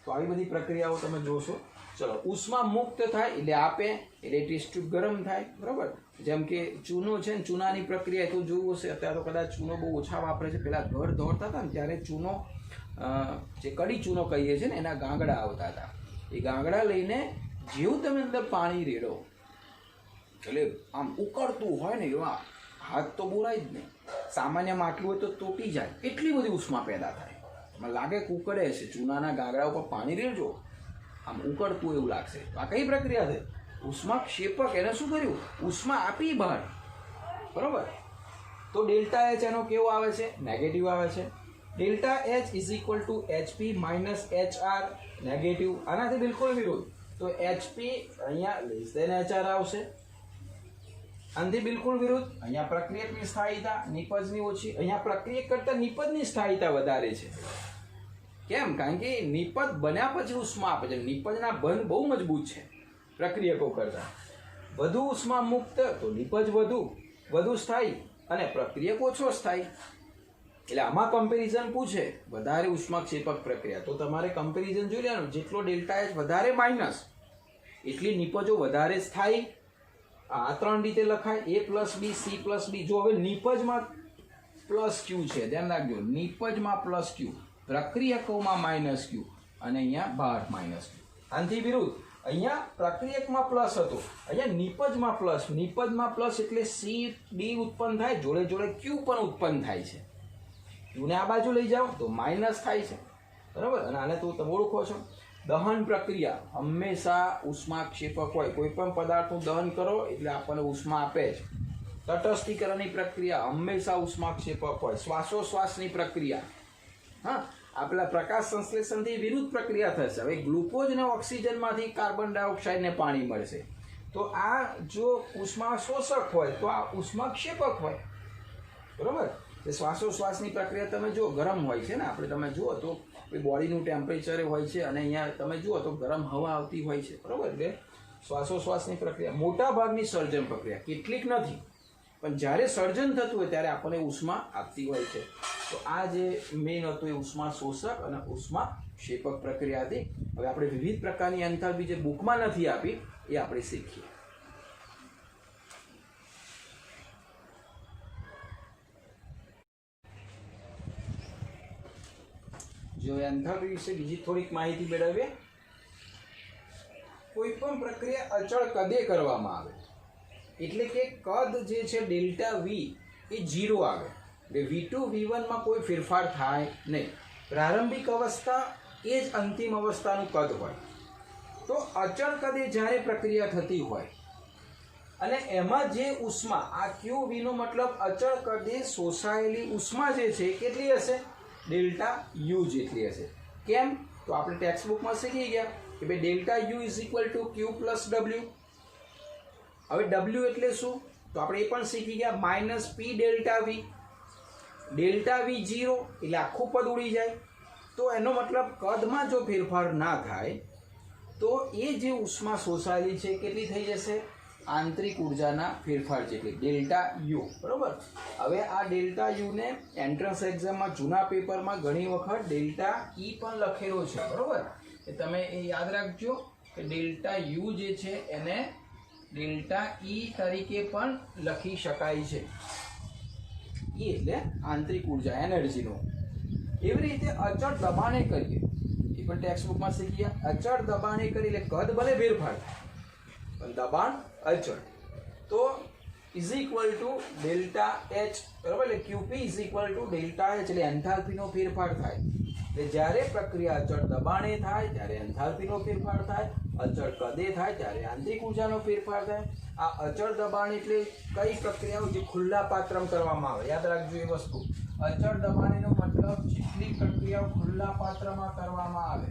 તો આવી બધી પ્રક્રિયાઓ તમે જોશો. ચલો, ઉષ્મા મુક્ત થાય એટલે આપે એટલે ટેસ્ટ ટ્યુબ ગરમ થાય, બરાબર. જેમ કે ચૂનો છે ને, ચૂનાની પ્રક્રિયા તો જોયું હશે. અત્યારે તો કદાચ ચૂનો બહુ ઓછા વાપરે છે. પહેલાં ઘર દોડતા હતા ને ત્યારે ચૂનો, જે કડી ચૂનો કહીએ છીએ ને, એના ગાંગડા આવતા હતા. એ ગાંગડા લઈને જેવું તમે અંદર પાણી રેડો એટલે આમ ઉકળતું હોય ને એવા હાથ તો બોરાય જ નહીં. સામાન્ય માટલું હોય તો તૂટી જાય, એટલી બધી ઉષ્મા પેદા થાય. મને લાગે કે ઉકળે છે. ચૂનાના ગાંગડા ઉપર પાણી રેડજો, આમ ઉકળતું એવું લાગશે. આ કઈ પ્રક્રિયા છે? ઉષ્મા ક્ષેપક. એને શું કર્યું? ઉષ્મા આપી બહાર, બરાબર. તો ડેલ્ટા એચ એનો કેવો આવે છે? નેગેટિવ આવે છે. Delta H is equal two HP minus HR, negative. આનાથી બિલકુલ વિરુદ્ધ. તો HP અહીંયા લેસ દેન HR આવશે. આનાથી બિલકુલ વિરુદ્ધ. અહીંયા પ્રક્રિયકની સ્થાયીતા નિપજની ઓછી. અહીંયા પ્રક્રિયક કરતાં નિપજની સ્થાયીતા વધારે છે. કેમ? કારણ કે નિપજ બન્યા પછી ઉષ્મા આપે છે. નિપજના બંધ બહુ મજબૂત છે પ્રક્રિયકો કરતાં. વધુ ઉષ્મા મુક્ત તો નિપજ વધુ સ્થાયી અને પ્રક્રિયક ઓછો સ્થાયી. એટલે આમાં કમ્પેરિઝન પૂછે વધારે ઉષ્માક્ષેપક પ્રક્રિયા તો તમારે કમ્પેરિઝન જોઈ લેવાનું. જેટલો ડેલ્ટા એચ વધારે માઇનસ એટલી નિપજો વધારે સ્થાયી. આ 3 રીતે લખાય: A+B C+B. જો હવે નિપજમાં +Q છે, ધ્યાન રાખજો. નિપજમાં +Q, પ્રક્રિયકોમાં -Q અને અહીંયા બહાર -Q. આનાથી વિરુદ્ધ અહીંયા પ્રક્રિયકમાં પ્લસ હતો, અહીંયા નિપજમાં પ્લસ. નિપજમાં પ્લસ એટલે CD ઉત્પન્ન થાય, જોડે જોડે Q પણ ઉત્પન્ન થાય છે. Qને આ બાજુ લઈ જાઓ તો માઇનસ થાય છે, બરાબર. અને આને તો તમે ઓળખો છો. દહન પ્રક્રિયા હંમેશા ઉષ્માક્ષેપક હોય. કોઈ પણ પદાર્થનું દહન કરો એટલે આપણને ઉષ્મા આપે છે. તટસ્થીકરણની પ્રક્રિયા હંમેશા ઉષ્માક્ષેપક હોય. શ્વાસોશ્વાસની પ્રક્રિયા, હા, આપણા પ્રકાશ સંશ્લેષણથી વિરુદ્ધ પ્રક્રિયા થશે. હવે ગ્લુકોઝ અને ઓક્સિજનમાંથી કાર્બન ડાયોક્સાઇડને પાણી મળશે. તો આ જો ઉષ્મા શોષક હોય તો આ ઉષ્માક્ષેપક હોય, બરાબર. એ શ્વાસોશ્વાસની પ્રક્રિયા તમે જુઓ ગરમ હોય છે ને, આપણે તમે જુઓ તો બોડીનું ટેમ્પરેચર હોય છે અને અહીંયા તમે જુઓ તો ગરમ હવા આવતી હોય છે, બરાબર. એટલે શ્વાસોશ્વાસની પ્રક્રિયા મોટા ભાગની સર્જન પ્રક્રિયા, કેટલીક નથી, પણ જ્યારે સર્જન થતું હોય ત્યારે આપણને ઉષ્મા આપતી હોય છે. તો આ જે મેઇન હતું એ ઉષ્મા શોષક અને ઉષ્મા ક્ષેપક પ્રક્રિયા હતી. હવે આપણે વિવિધ પ્રકારની એન્થાલ્પી જે બુકમાં નથી આપી એ આપણે શીખીએ. જો એન્થાલ્પી વિશે બીજી થોડીક માહિતી મેળવીએ. કોઈ પણ પ્રક્રિયા અચળ કદે કરવામાં આવે એટલે કે કદ જે છે ડેલ્ટા V એ 0 આવે. એટલે V2 V1માં કોઈ ફેરફાર થાય નહીં. પ્રારંભિક અવસ્થા એ જ અંતિમ અવસ્થાનું કદ હોય. તો અચળ કદે જ્યારે પ્રક્રિયા થતી હોય અને એમાં જે ઉષ્મા, આ QV નો મતલબ અચળ કદે શોષાયેલી ઉષ્મા જે છે કેટલી હશે? ડેલ્ટા U જેટલી હશે. કેમ? તો આપણે ટેક્સ્ટ બુકમાં શીખી ગયા કે ભાઈ delta U is equal two Q plus W. હવે W એટલે શું? તો આપણે એ પણ શીખી ગયા minus P delta V. Delta V 0 એટલે આખું પદ ઉડી જાય. તો એનો મતલબ કદમાં જો ફેરફાર ના થાય તો એ જે ઉષ્મા શોષાયેલી છે કેટલી થઈ જશે? આંતરિક ઉર્જાના ફેરફાર જેટલી, ડેલ્ટા U, બરાબર. હવે આ ડેલ્ટા U ને એન્ટ્રન્સ એક્ઝામમાં જૂના પેપરમાં ઘણી વખત ડેલ્ટા E પણ લખેલો છે, બરાબર. એ તમે એ યાદ રાખજો કે ડેલ્ટા U જે છે એને ડેલ્ટા E તરીકે પણ લખી શકાય છે. E એટલે આંતરિક ઉર્જા, એનર્જીનો. એવી રીતે અચળ દબાણે કરીએ કે પણ ટેક્સ્ટબુકમાં શીખી ગયા. અચળ દબાણે કરી એટલે કદ ભલે ફેરફાર પણ દબાણ અચળ. તો is equal to delta H, બરાબર? એટલે ક્યુપી is equal to delta H, એટલે એન્થાલ્પીનો ફેરફાર થાય. એટલે જ્યારે પ્રક્રિયા અચળ દબાણે થાય ત્યારે એન્થાલ્પીનો ફેરફાર થાય, અચળ કદે થાય ત્યારે આંતરિક ઊર્જાનો ફેરફાર થાય. આ અચળ દબાણ એટલે કઈ પ્રક્રિયાઓ જે ખુલ્લા પાત્રમાં કરવામાં આવે, યાદ રાખજો એ વસ્તુ. અચળ દબાણનો મતલબ જેટલી પ્રક્રિયાઓ ખુલ્લા પાત્રમાં કરવામાં આવે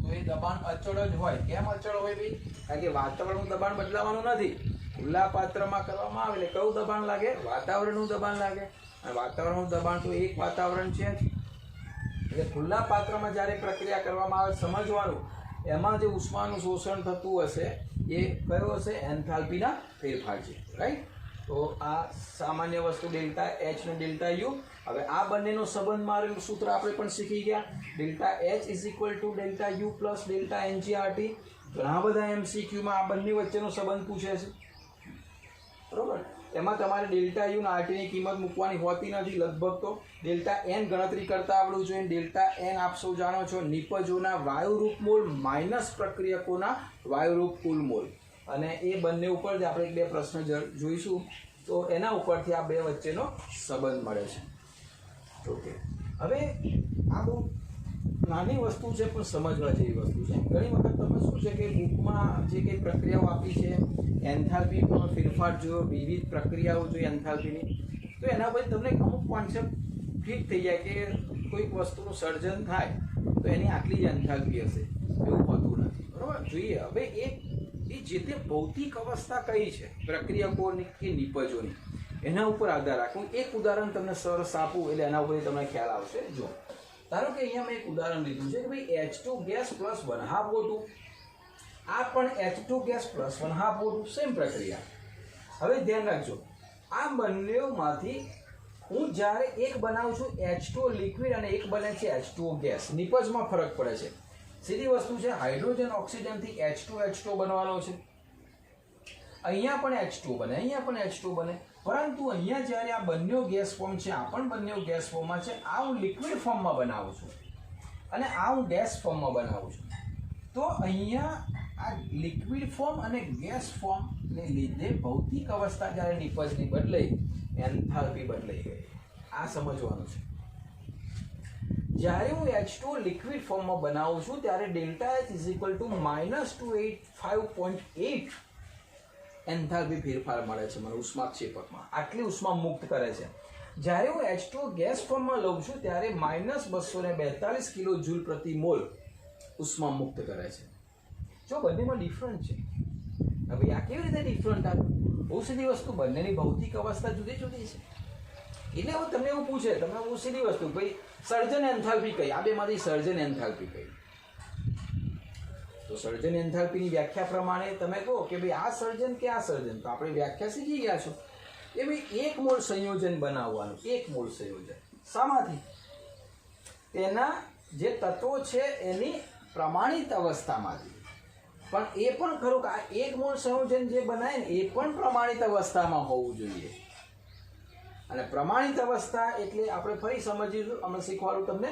તો એ દબાણ અચળ જ હોય. કેમ અચળ હોય ભાઈ? કારણ કે વાતાવરણનું દબાણ બદલાવાનું નથી. ખુલ્લા પાત્રમાં કરવામાં આવે એટલે કયું દબાણ લાગે? વાતાવરણનું દબાણ લાગે. અને વાતાવરણનું દબાણ તો એક વાતાવરણ છે જ. એટલે ખુલ્લા પાત્રમાં જ્યારે પ્રક્રિયા કરવામાં આવે સમજવાનું, એમાં જે ઉષ્માનું શોષણ થતું હશે એ કયો હશે? એન્થાલ્પીના ફેરફાર છે, રાઈટ? તો આ સામાન્ય વસ્તુ ડેલ્ટા એચ અને ડેલ્ટા યુ. હવે આ બંનેનો સંબંધ મારેલું સૂત્ર આપણે પણ શીખી ગયા. Delta H is equal to delta U plus delta NGRT. ઘણા બધા એમસીક્યુમાં આ બંને વચ્ચેનો સંબંધ પૂછે છે, બરોબર? એમાં તમારે ડેલ્ટા યુ અને આરટીની કિંમત મૂકવાની હોતી નથી લગભગ. તો ડેલ્ટા એન ગણતરી કરતા આવડવું જોઈએ. ડેલ્ટા એન આપ સૌ જાણો છો, નિપજોના વાયુરૂપ મોલ માઇનસ પ્રક્રિયકોના વાયુરૂપ કુલ મોલ. અને એ બંને ઉપર જ આપણે 2 પ્રશ્ન જોઈશું, તો એના ઉપરથી આ બે વચ્ચેનો સંબંધ મળે છે. ઓકે, હવે આ બહુ નાની વસ્તુ છે પણ સમજવા જેવી વસ્તુ છે. ઘણી વખત તમે શું છે કે બુકમાં જે કંઈ પ્રક્રિયાઓ આપી છે, એન્થાલ્પીમાં ફેરફાર જોયો, વિવિધ પ્રક્રિયાઓ જોઈ એન્થાલ્પીની, તો એના પછી તમને અમુક કોન્સેપ્ટ ફિટ થઈ જાય કે કોઈક વસ્તુનું સર્જન થાય તો એની આટલી જ એન્થાલ્પી હશે, એવું હોતું નથી, બરાબર? જોઈએ હવે એ જે તે ભૌતિક અવસ્થા કઈ છે પ્રક્રિયકોની કે નિપજોની, એના ઉપર આધાર રાખું. એક ઉદાહરણ તમને સરસ આપું એટલે એના ઉપર તમને ખ્યાલ આવશે. જો ધારો કે અહીંયા મેં એક ઉદાહરણ લીધું છે કે ભાઈ H2 ગેસ પ્લસ 1/2 O2, આ પણ H2 gas plus 1/2 O2, same પ્રક્રિયા. હવે ધ્યાન રાખજો, આ બંનેમાંથી હું જ્યારે એક બનાવું છું H2O લિક્વિડ અને એક બને છે H2O ગેસ, નિપજમાં ફરક પડે છે. સીધી વસ્તુ છે, હાઇડ્રોજન ઓક્સિજનથી H2H2 બનવાનો છે. અહીંયા પણ H2 બને, અહીંયા પણ H2 બને, પરંતુ અહીંયા જ્યારે આ બંને ગેસ ફોર્મ છે, આ પણ બંને ગેસ ફોર્મમાં છે, આ હું લિક્વિડ ફોર્મમાં બનાવું છું અને આ હું ગેસ ફોર્મમાં બનાવું છું. તો અહીંયા આ લિક્વિડ ફોર્મ અને ગેસ ફોર્મને લીધે ભૌતિક અવસ્થા જ્યારે નિપજની બદલાઈ, એન્થાલ્પી બદલાઈ ગઈ. આ સમજવાનું છે. જ્યારે હું H2O લિક્વિડ ફોર્મમાં બનાવું છું ત્યારે delta H is equal two -285.8 enthalpy ફેરફાર મળે છે મને ઉષ્માક્ષેપકમાં. આટલી ઉષ્મા મુક્ત કરે છે. જ્યારે હું H2O ગેસ ફોર્મમાં લઉં છું ત્યારે -242 કિલો જૂલ પ્રતિ મોલ ઉષ્મા મુક્ત કરે છે. જો બંનેમાં ડિફરન્ટ છે. હવે આ કેવી રીતે ડિફરન્ટ આવ્યું? બહુ સીધી વસ્તુ, બંનેની ભૌતિક અવસ્થા જુદી જુદી છે. એટલે હવે તમને એવું પૂછે, તમે બહુ સીધી વસ્તુ, ભાઈ સર્જન એન્થાલ્પી કઈ? આ બેમાંથી સર્જન એન્થાલ્પી કઈ? તો સર્જન એન્થાલ્પીની વ્યાખ્યા પ્રમાણે તમે કહો કે ભાઈ આ સર્જન કે આ સર્જન, તો આપણે વ્યાખ્યા શીખી ગયા છો કે ભાઈ 1 મોલ સંયોજન બનાવવાનું. 1 મોલ સંયોજન શામાંથી? તેના જે તત્વો છે એની પ્રમાણિત અવસ્થામાંથી. પણ એ પણ ખરું કે આ 1 મોલ સંયોજન જે બનાય ને એ પણ પ્રમાણિત અવસ્થામાં હોવું જોઈએ. અને પ્રમાણિત અવસ્થા એટલે આપણે ફરી સમજીશું, અમે શીખવાડું તમને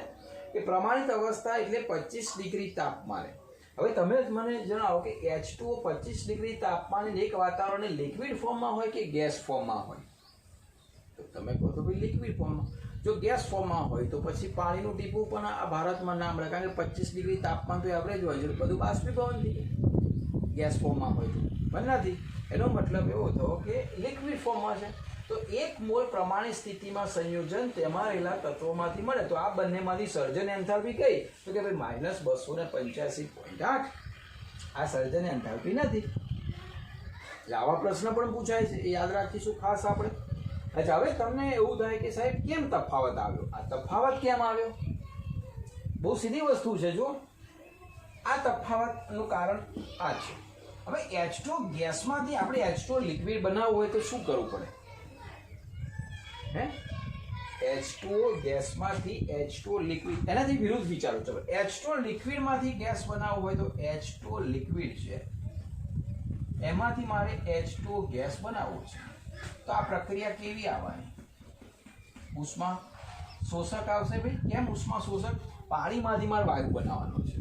કે પ્રમાણિત અવસ્થા એટલે 25 ડિગ્રી તાપમાને. હવે તમે જ મને જણાવો કે H2O 25 ડિગ્રી તાપમાને એક વાતાવરણને લિક્વિડ ફોર્મમાં હોય કે ગેસ ફોર્મમાં હોય? તો તમે કહો તો ભાઈ લિક્વિડ ફોર્મમાં. જો ગેસ ફોર્મમાં હોય તો પછી પાણીનું ટીપું પણ આ ભારતમાં ના મળે, કારણ કે 25 ડિગ્રી તાપમાન તો એવરેજ હોય છે, બધું બાષ્પીભવન થઈ જાય ગેસ ફોર્મમાં હોય તો. પણ નથી. એનો મતલબ એવો થયો કે લિક્વિડ ફોર્મમાં છે તો 1 મોલ પ્રમાણિત સ્થિતિમાં સંયોજન તેમાં રહેલા તત્વોમાંથી મળે. તો આ બંનેમાંથી સર્જન એન્થાલ્પી કઈ? તો કે ભાઈ -285.8. આ સર્જન એન્થાલ્પી નથી. એટલે આવા પ્રશ્ન પણ પૂછાય છે, એ યાદ રાખીશું ખાસ આપણે. અચ્છા, હવે તમને એવું થાય કે સાહેબ કેમ તફાવત આવ્યો? આ તફાવત કેમ આવ્યો? બહુ સીધી વસ્તુ છે. જો આ તફાવતનું કારણ આ છે. હવે H2O ગેસમાંથી આપણે H2O લિક્વિડ બનાવવું હોય તો શું કરવું પડે? H2O ગેસમાંથી H2O લિક્વિડ, એનાથી વિરુદ્ધ વિચારો. ચલો, H2O લિક્વિડમાંથી ગેસ બનાવવું હોય તો H2O લિક્વિડ છે એમાંથી મારે H2O ગેસ બનાવવું છે. તો આ પ્રક્રિયા કેવી આવવાની? ઉષ્મા શોષક આવશે ભાઈ. કેમ ઉષ્મા શોષક? પાણીમાંથી મારે વાયુ બનાવવાનો છે.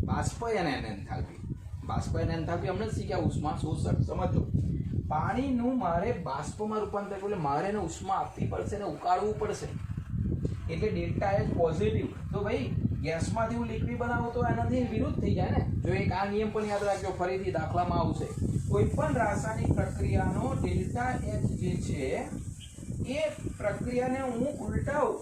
બાષ્પયન અને એન્થાલ્પી. બાષ્પયન એન્થાલ્પી હમણાં જ શીખ્યા, ઉષ્મા શોષક. સમજો, પાણીનું મારે બાષ્પમાં રૂપાંતર એટલે મારે એને ઉષ્મા આપવી પડશે ને ઉકાળવું પડશે, એટલે ડેલ્ટા એચ પોઝિટિવ. તો ભાઈ ગેસમાંથી હું લિક્વિડ બનાવું તો એનાથી વિરુદ્ધ થઈ જાય ને. જો એક આ નિયમ પણ યાદ રાખજો, ફરીથી દાખલામાં આવશે. કોઈ પણ રાસાયણિક પ્રક્રિયાનો ડેલ્ટા એચ જે છે એ પ્રક્રિયાને હું ઉલટાવું,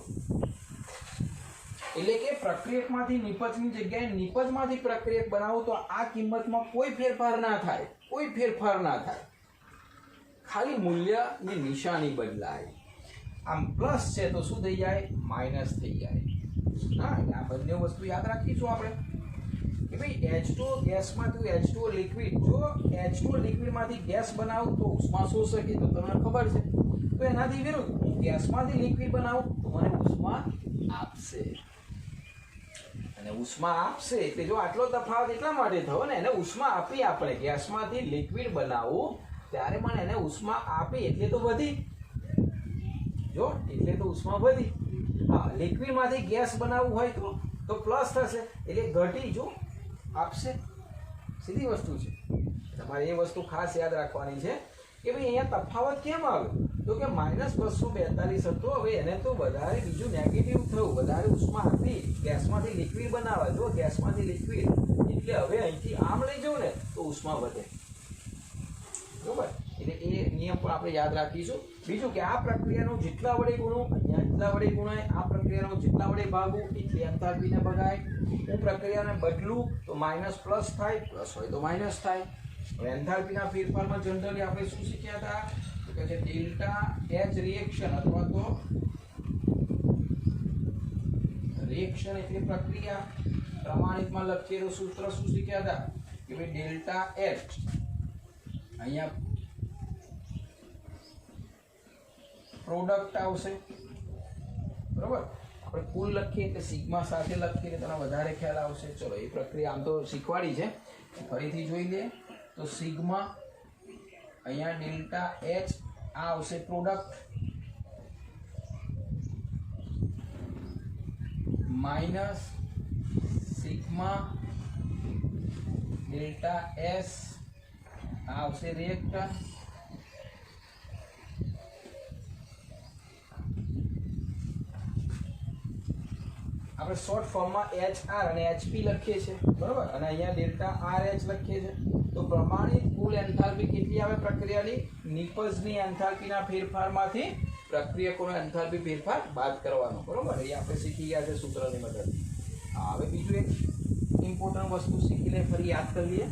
એટલે કે પ્રક્રિયકમાંથી નિપજની જગ્યાએ નિપજમાંથી પ્રક્રિયક બનાવું તો આ કિંમતમાં કોઈ ફેરફાર ના થાય, કોઈ ફેરફાર ના થાય, ખાલી મૂલ્યની નિશાની બદલાય. આમ પ્લસ છે તો શું થઈ જાય? માઇનસ થઈ જાય. હા, એટલે આ બંને વસ્તુ યાદ રાખીશું આપણે કે ભાઈ H2O ગેસમાંથી H2O લિક્વિડ, જો H2O લિક્વિડમાંથી ગેસ બનાવું તો ઉષ્મા શોષકે, તો તમને ખબર છે. તો એનાથી વિરુદ્ધ હું ગેસમાંથી લિક્વિડ બનાવું તો મને ઉષ્મા આપશે, અને ઉષ્મા આપશે એટલે જો આટલો તફાવત એટલા માટે થયો ને, એને ઉષ્મા આપી આપણે ગેસમાંથી લિક્વિડ બનાવું ત્યારે મને એને ઉષ્મા આપી એટલે તો વધી, જો એટલે તો ઉષ્મા વધી. હા, લિક્વિડમાંથી ગેસ બનાવવું હોય તો પ્લસ થશે એટલે ઘટી, જો આપશે. સીધી વસ્તુ છે, તમારે એ વસ્તુ ખાસ યાદ રાખવાની છે કે ભાઈ અહીંયા તફાવત કેમ આવ્યો, તો કે -242 હતો. હવે એને તો વધારે બીજું નેગેટિવ થયું, વધારે ઉષ્મા આપી ગેસમાંથી લિક્વિડ બનાવવા. જો ગેસમાંથી લિક્વિડ એટલે હવે અહીંથી આમ લઈ જાઉં ને તો ઉષ્મા વધે, બરોબર. એટલે એ નિયમ પણ આપણે યાદ રાખીશું. બીજું કે આ પ્રક્રિયાનું જેટલા વડે ગુણું, અહીંયા જેટલા વડે ગુણાય, આ પ્રક્રિયાનું જેટલા વડે ભાગવું એટલી એન્થાલ્પીને ભગાય. હું પ્રક્રિયાને બદલું તો માઇનસ પ્લસ થાય, પ્લસ હોય તો માઇનસ થાય. હવે એન્થાલ્પીના ફેરફારમાં જનરલી આપણે શું શીખ્યા હતા? તો કે છે ડેલ્ટા એચ રિએક્શન, અથવા તો રિએક્શન એટલે પ્રક્રિયા. પ્રમાણિતમાં લખીએ તો સૂત્ર શું શીખ્યા હતા કે ભાઈ ડેલ્ટા એચ, અહીંયા પ્રોડક્ટ આવશે, બરોબર. આપણે કુલ લખીએ એટલે સિગ્મા સાથે લખીએ એટલે તને વધારે ખ્યાલ આવશે. ચલો, એ પ્રક્રિયા આમ તો શીખવાડી છે, ફરીથી જોઈ લે. તો સિગ્મા, અહીંયા ડેલ્ટા એચ, આ આવશે product, minus sigma delta S, આ આવશે રિએક્ટર. આપણે શોર્ટ ફોર્મમાં HR અને HP લખીએ છીએ, બરોબર. અને અહીંયા ડેલ્ટા RH લખીએ છીએ. તો પ્રમાણિત કુલ એન્થાલ્પી કેટલી આવે પ્રક્રિયાની? નિપજની એન્થાલ્પીના ફેરફારમાંથી પ્રક્રિયકોનો એન્થાલ્પી ફેરફાર બાદ કરવાનો, બરોબર. એ આપણે શીખી ગયા છે સૂત્રની મદદથી. હવે બીજું એક ઇમ્પોર્ટન્ટ વસ્તુ શીખી લે, ફરી યાદ કરી લઈએ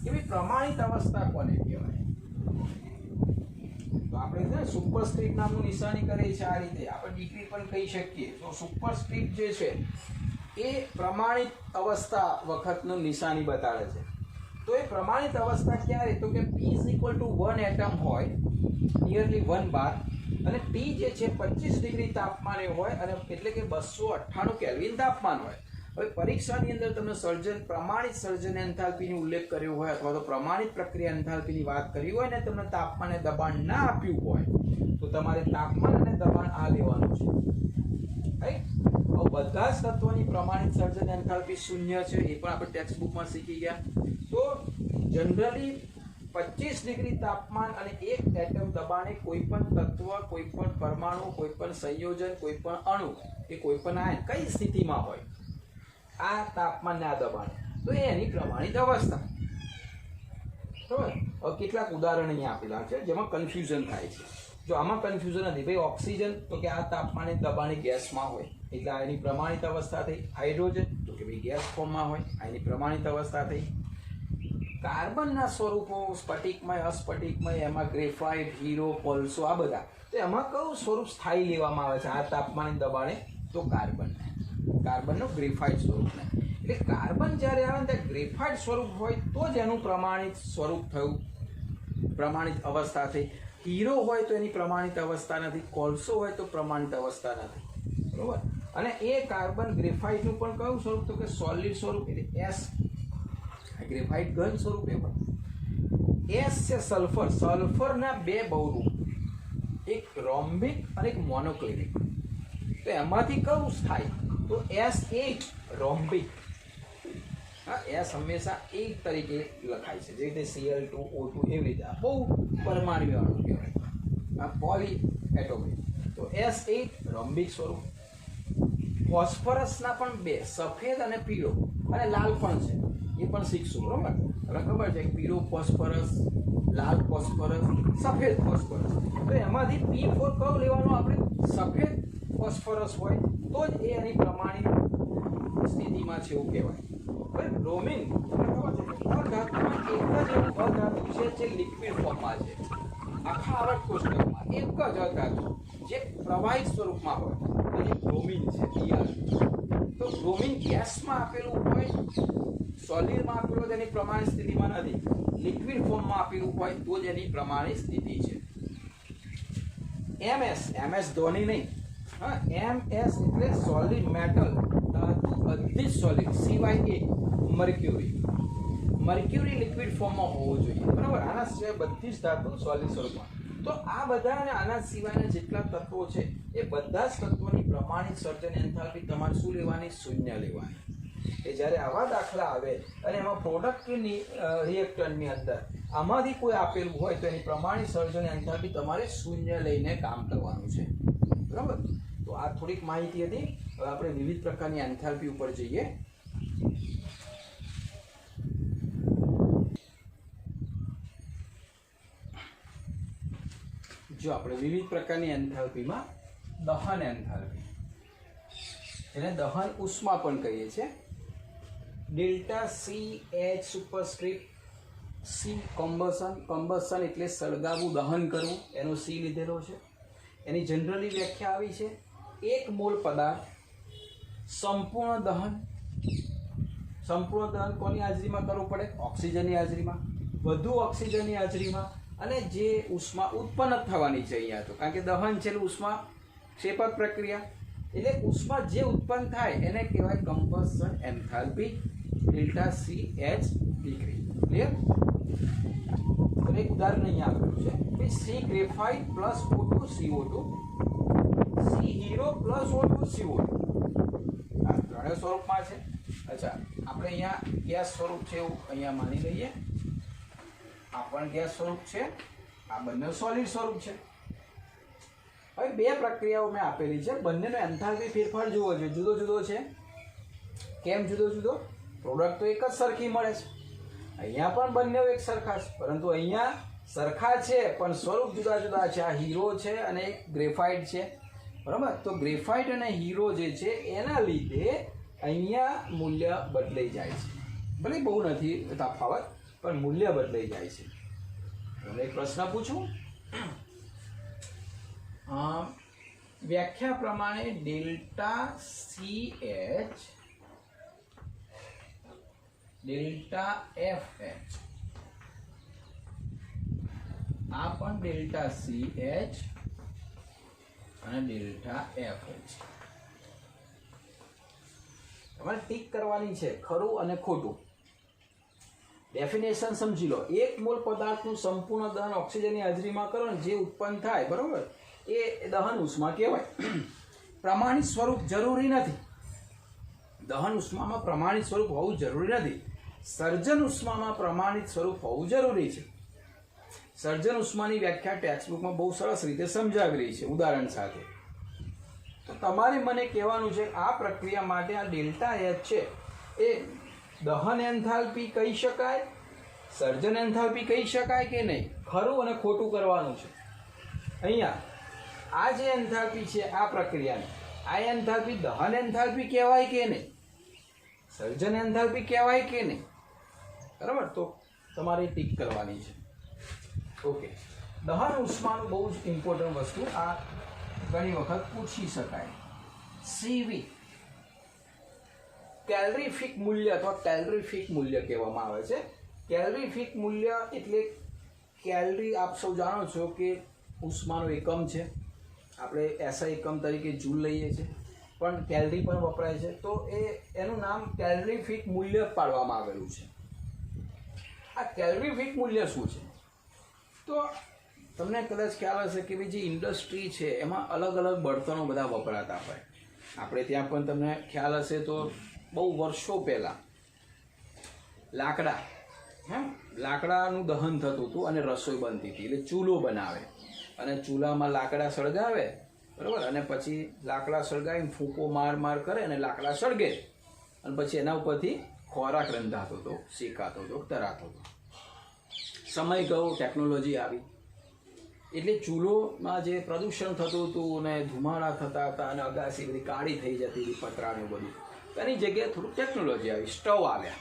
કે ભાઈ પ્રમાણિત અવસ્થા કોને કહેવાય. તો આપણે છે ને સુપરસ્ક્રિપ્ટ નામનું નિશાની કરીએ છીએ આ રીતે, આપણે ડિગ્રી પણ કહી શકીએ. તો સુપરસ્ક્રિપ્ટ જે છે એ પ્રમાણિત અવસ્થા વખતનું નિશાની બતાવે છે. તો એ પ્રમાણિત અવસ્થા ક્યારે? તો કે P = 1 એટમ હોય, નિયરલી 1 બાર, અને T જે છે 25 ડિગ્રી તાપમાને હોય, અને એટલે કે 298 કેલ્વિન તાપમાન હોય. હવે પરીક્ષાની અંદર તમને સર્જન, પ્રમાણિત સર્જન એન્થાલ્પીનો ઉલ્લેખ કર્યો હોય, અથવા તો પ્રમાણિત પ્રક્રિયા એન્થાલ્પીની વાત કરી હોય ને, તમને તાપમાન અને દબાણ ના આપ્યું હોય તો તમારે તાપમાન અને દબાણ આ લેવાનું છે, રાઈટ. હવે બધા જ તત્વોની પ્રમાણિત સર્જન એન્થાલ્પી 0 છે, એ પણ આપણે ટેક્સ્ટ બુકમાં શીખી ગયા. તો જનરલી 25 ડિગ્રી તાપમાન અને 1 એટમ દબાણે કોઈ પણ તત્વ, કોઈ પણ પરમાણુ, કોઈ પણ સંયોજન, કોઈ પણ અણુ કે કોઈ પણ આયન કઈ સ્થિતિમાં હોય આ તાપમાન આ દબાણ, તો એની પ્રમાણિત અવસ્થા, બરાબર. હવે કેટલાક ઉદાહરણ અહીંયા આપેલા છે જેમાં કન્ફ્યુઝન થાય છે. જો આમાં કન્ફ્યુઝન નથી, ભાઈ ઓક્સિજન તો કે આ તાપમાને દબાણે ગેસમાં હોય એટલે આ એની પ્રમાણિત અવસ્થા થઈ. હાઇડ્રોજન તો કે ભાઈ ગેસ ફોર્મમાં હોય, આ એની પ્રમાણિત અવસ્થા થઈ. કાર્બનના સ્વરૂપો સ્ફટિકમય, અસ્ફટિકમય, એમાં ગ્રેફાઇટ, હીરો, કોલસો, આ બધા, તો એમાં કયું સ્વરૂપ સ્થાયી લેવામાં આવે છે આ તાપમાને દબાણે? તો કાર્બનનો ગ્રેફાઇટ સ્વરૂપને. એટલે કાર્બન જ્યારે આવે ને ત્યારે ગ્રેફાઇટ સ્વરૂપ હોય તો જ એનું પ્રમાણિત સ્વરૂપ થયું, પ્રમાણિત અવસ્થા થઈ. હીરો હોય તો એની પ્રમાણિત અવસ્થા નથી, કોલસો હોય તો પ્રમાણિત અવસ્થા નથી, બરોબર. અને એ કાર્બન ગ્રેફાઇટનું પણ કયું સ્વરૂપ? તો કે સોલિડ સ્વરૂપ, એટલે S. ગ્રેફાઇટ ઘન સ્વરૂપે પણ. S છે સલ્ફર, સલ્ફરના 2 બહુરૂપ, એક રોમ્બિક અને એક મોનોક્લિનિક. તો એમાંથી કયું સ્થાયી? તો S8 રોમ્બિક, હા એસ હંમેશા 8 તરીકે લખાય છે, જે રીતે Cl2O2 એવી રીતે બહુ પરમાણ્વીય અણુ કહેવાય, આ પોલી એટોમિક. તો S8 રોમ્બિક સ્વરૂપ. ફોસ્ફરસના પણ બે, સફેદ અને પીળો, અને લાલ પણ છે, એ પણ શીખશું. બરોબર, હવે ખબર છે પીળો ફોસ્ફરસ, લાલ ફોસ્ફરસ, સફેદ ફોસ્ફરસ. તો એમાંથી P4 કયો લેવાનો આપણે? સફેદ ફોસ્ફરસ હોય તો જ એ એની પ્રમાણિત સ્થિતિમાં છે એવું કહેવાય. હવે બ્રોમિન ખબર છે અધાતુમાં એક જ એવું અધાતુ છે જે લિક્વિડ ફોર્મમાં છે, આખા આવર્ત કોષ્ટકમાં એક જ અધાતુ જે પ્રવાહિત સ્વરૂપમાં હોય, તો એ બ્રોમિન છે. તો બ્રોમિન ગેસમાં આપેલું હોય, સોલિડમાં આપેલું હોય તેની પ્રમાણિત સ્થિતિમાં નથી, લિક્વિડ ફોર્મમાં આપેલું હોય તો જ એની પ્રમાણિત સ્થિતિ છે. MS ધોની નહીં, હા MS એટલે સોલિડ મેટલ, ધાતુ બધી જ સોલિડ સિવાય એક મર્ક્યુરી લિક્વિડ ફોર્મમાં હોવો જોઈએ. બરાબર, આના સિવાય બધી જ ધાતુ સોલિડ સ્વરૂપમાં. તો આ બધા અને આના સિવાયના જેટલા તત્વો છે એ બધા જ તત્વોની પ્રમાણિત સર્જન એન્થાલ્પી તમારે શું લેવાની? શૂન્ય લેવાની. કે જ્યારે આવા દાખલા આવે અને એમાં પ્રોડક્ટની રિએક્ટરની અંદર આમાંથી કોઈ આપેલું હોય તો એની પ્રમાણિત સર્જન એન્થાલ્પી તમારે શૂન્ય લઈને કામ કરવાનું છે. બરાબર, તો આ થોડીક માહિતી હતી. હવે આપણે વિવિધ પ્રકારની એન્થાલ્પી ઉપર જઈએ. જો આપણે વિવિધ પ્રકારની એન્થાલ્પીમાં દહન એન્થાલ્પી, એને દહન ઉષ્મા પણ કહીએ છીએ. Delta CH superscript C combustion એટલે સળગાવવું, દહન કરવું, એનો C લીધેલો છે. એની જનરલી વ્યાખ્યા આવી છે, 1 મોલ પદાર્થ સંપૂર્ણ દહન કોની હાજરીમાં કરવું પડે? ઓક્સિજનની હાજરીમાં, વધુ ઓક્સિજનની હાજરીમાં, અને જે ઉષ્મા ઉત્પન્ન થવાની છે અહીંયા તો, કારણ કે દહન છે એટલે ઉષ્મા ક્ષેપક પ્રક્રિયા, એટલે ઉષ્મા જે ઉત્પન્ન થાય એને કહેવાય combustion enthalpy, delta CH degree. Clear? એક ઉદાહરણ અહીંયા આપેલું છે કે C graphite plus O2 CO2, C hero plus O2 CO2, આ ત્રણેય સ્વરૂપમાં છે. અચ્છા, આપણે અહીંયા ગેસ સ્વરૂપ છે એવું અહીંયા માની લઈએ, આ પણ ગેસ સ્વરૂપ છે, આ બંને સોલિડ સ્વરૂપ છે. હવે બે પ્રક્રિયાઓ મેં આપેલી છે, બંનેનો એન્થાલ્પી ફેરફાર જુઓ છો, જુદો જુદો છે. કેમ જુદો? પ્રોડક્ટ તો એક જ સરખી મળે છે, અહીંયા પણ બંને એક સરખા છે, પરંતુ અહીંયા સરખા છે પણ સ્વરૂપ જુદા જુદા છે. આ હીરો છે અને એક ગ્રેફાઇટ છે. બરાબર, તો ગ્રેફાઇટ અને હીરો જે છે એના લીધે અહીંયા મૂલ્ય બદલાઈ જાય છે. ભલે બહુ નથી તફાવત, પણ મૂલ્ય બદલાઈ જાય છે. તમને એક પ્રશ્ન પૂછું, વ્યાખ્યા પ્રમાણે ડેલ્ટા CH ડેલ્ટા FH, આ પણ ડેલ્ટા CH અને ડેલ્ટા FH. તમારે ટીક કરવાની છે, ખરું અને ખોટું. ડેફિનેશન સમજી લો, 1 મોલ પદાર્થનું સંપૂર્ણ દહન ઓક્સિજનની હાજરીમાં કરો ને જે ઉત્પન્ન થાય, બરોબર, એ દહન ઉષ્મા કહેવાય. પ્રમાણિત સ્વરૂપ જરૂરી નથી, દહન ઉષ્મામાં પ્રમાણિત સ્વરૂપ હોવું જરૂરી નથી, સર્જન ઉષ્મામાં પ્રમાણિત સ્વરૂપ હોવું જરૂરી છે. સર્જન ઉષ્માની વ્યાખ્યા ટેક્સ્ટબુકમાં બહુ સરસ રીતે સમજાવેલી છે ઉદાહરણ સાથે. તો તમારે મને કહેવાનું છે આ પ્રક્રિયા માટે આ ડેલ્ટા H છે એ દહન એન્થાલ્પી કહી શકાય, સર્જન એન્થાલ્પી કહી શકાય કે નહીં? ખરું અને ખોટું કરવાનું છે. અહીંયા આ જે એન્થાલ્પી છે આ પ્રક્રિયાની, આ એન્થાલ્પી દહન એન્થાલ્પી કહેવાય કે નહીં? સર્જન એન્થાલ્પી કહેવાય કે નહીં? બરાબર, તો તમારે ટીક કરવાની છે. ઓકે, દહન ઉષ્માનું બહુ જ ઇમ્પોર્ટન્ટ વસ્તુ, આ ઘણી વખત પૂછી શકાય. CV કેલરીફિક મૂલ્ય અથવા કેલરીફિક મૂલ્ય કહેવામાં આવે છે. કેલરીફિક મૂલ્ય એટલે કેલરી, આપ સૌ જાણો છો કે ઉષ્માનો એકમ છે, આપણે SI એકમ તરીકે જૂલ લઈએ છીએ, પણ કેલરી પણ વપરાય છે. તો એનું નામ કેલરીફિક મૂલ્ય પાડવામાં આવેલું છે. આ કેલરીફિક મૂલ્ય શું છે? તો તમને કદાચ ખ્યાલ હશે કે ભાઈ જે ઇન્ડસ્ટ્રી છે એમાં અલગ અલગ બળતણો બધા વપરાતા હોય. આપણે ત્યાં પણ તમને ખ્યાલ હશે તો બહુ વર્ષો પહેલાં લાકડાનું દહન થતું હતું અને રસોઈ બનતી હતી. એટલે ચૂલો બનાવે અને ચૂલામાં લાકડા સળગાવે, બરાબર, અને પછી લાકડા સળગાવીને ફૂંકો માર કરે અને લાકડા સળગે અને પછી એના ઉપરથી ખોરાક રંધાતો હતો, શેકાતો હતો, તરાતો હતો. સમય ગયો, ટેકનોલોજી આવી, એટલે ચૂલોમાં જે પ્રદૂષણ થતું હતું અને ધુમાડા થતા હતા અને અગાસી બધી કાળી થઈ જતી હતી, પતરાનું બધું, એની જગ્યાએ થોડુંક ટેકનોલોજી આવી, સ્ટવ આવ્યા.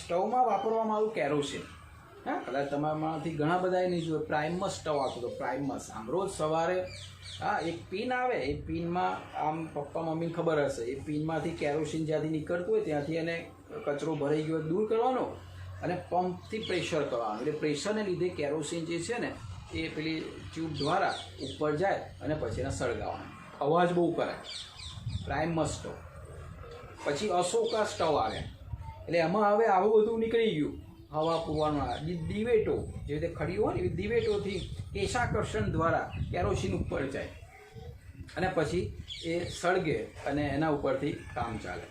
સ્ટવમાં વાપરવામાં આવ્યું કેરોસીન. હા, કદાચ તમારામાંથી ઘણા બધાએ નહીં જોયું, પ્રાઇમસ સ્ટવ આવતો હતો, પ્રાઇમસ. આમ રોજ સવારે એક પિન આવે, એ પિનમાં આમ પપ્પા મમ્મીને ખબર હશે, એ પિનમાંથી કેરોસીન જ્યાંથી નીકળતું હોય ત્યાંથી એને કચરો ભરાઈ ગયો દૂર કરવાનો અને પંપથી પ્રેશર કરવાનું. એટલે પ્રેશરને લીધે કેરોસીન જે છે ને એ પેલી ટ્યુબ દ્વારા ઉપર જાય અને પછી એને સળગાવવાનું. અવાજ બહુ કરે, પ્રાઇમસ સ્ટવ. પછી અશોકા સ્ટવ આવ્યા, એટલે એમાં હવે આવું બધું નીકળી ગયું, હવા પૂરવાનું. દિવેટો જે રીતે ખડી હોય ને એ દિવેટોથી કેશાકર્ષણ દ્વારા કેરોસીન ઉપર જાય અને પછી એ સળગે અને એના ઉપરથી કામ ચાલે.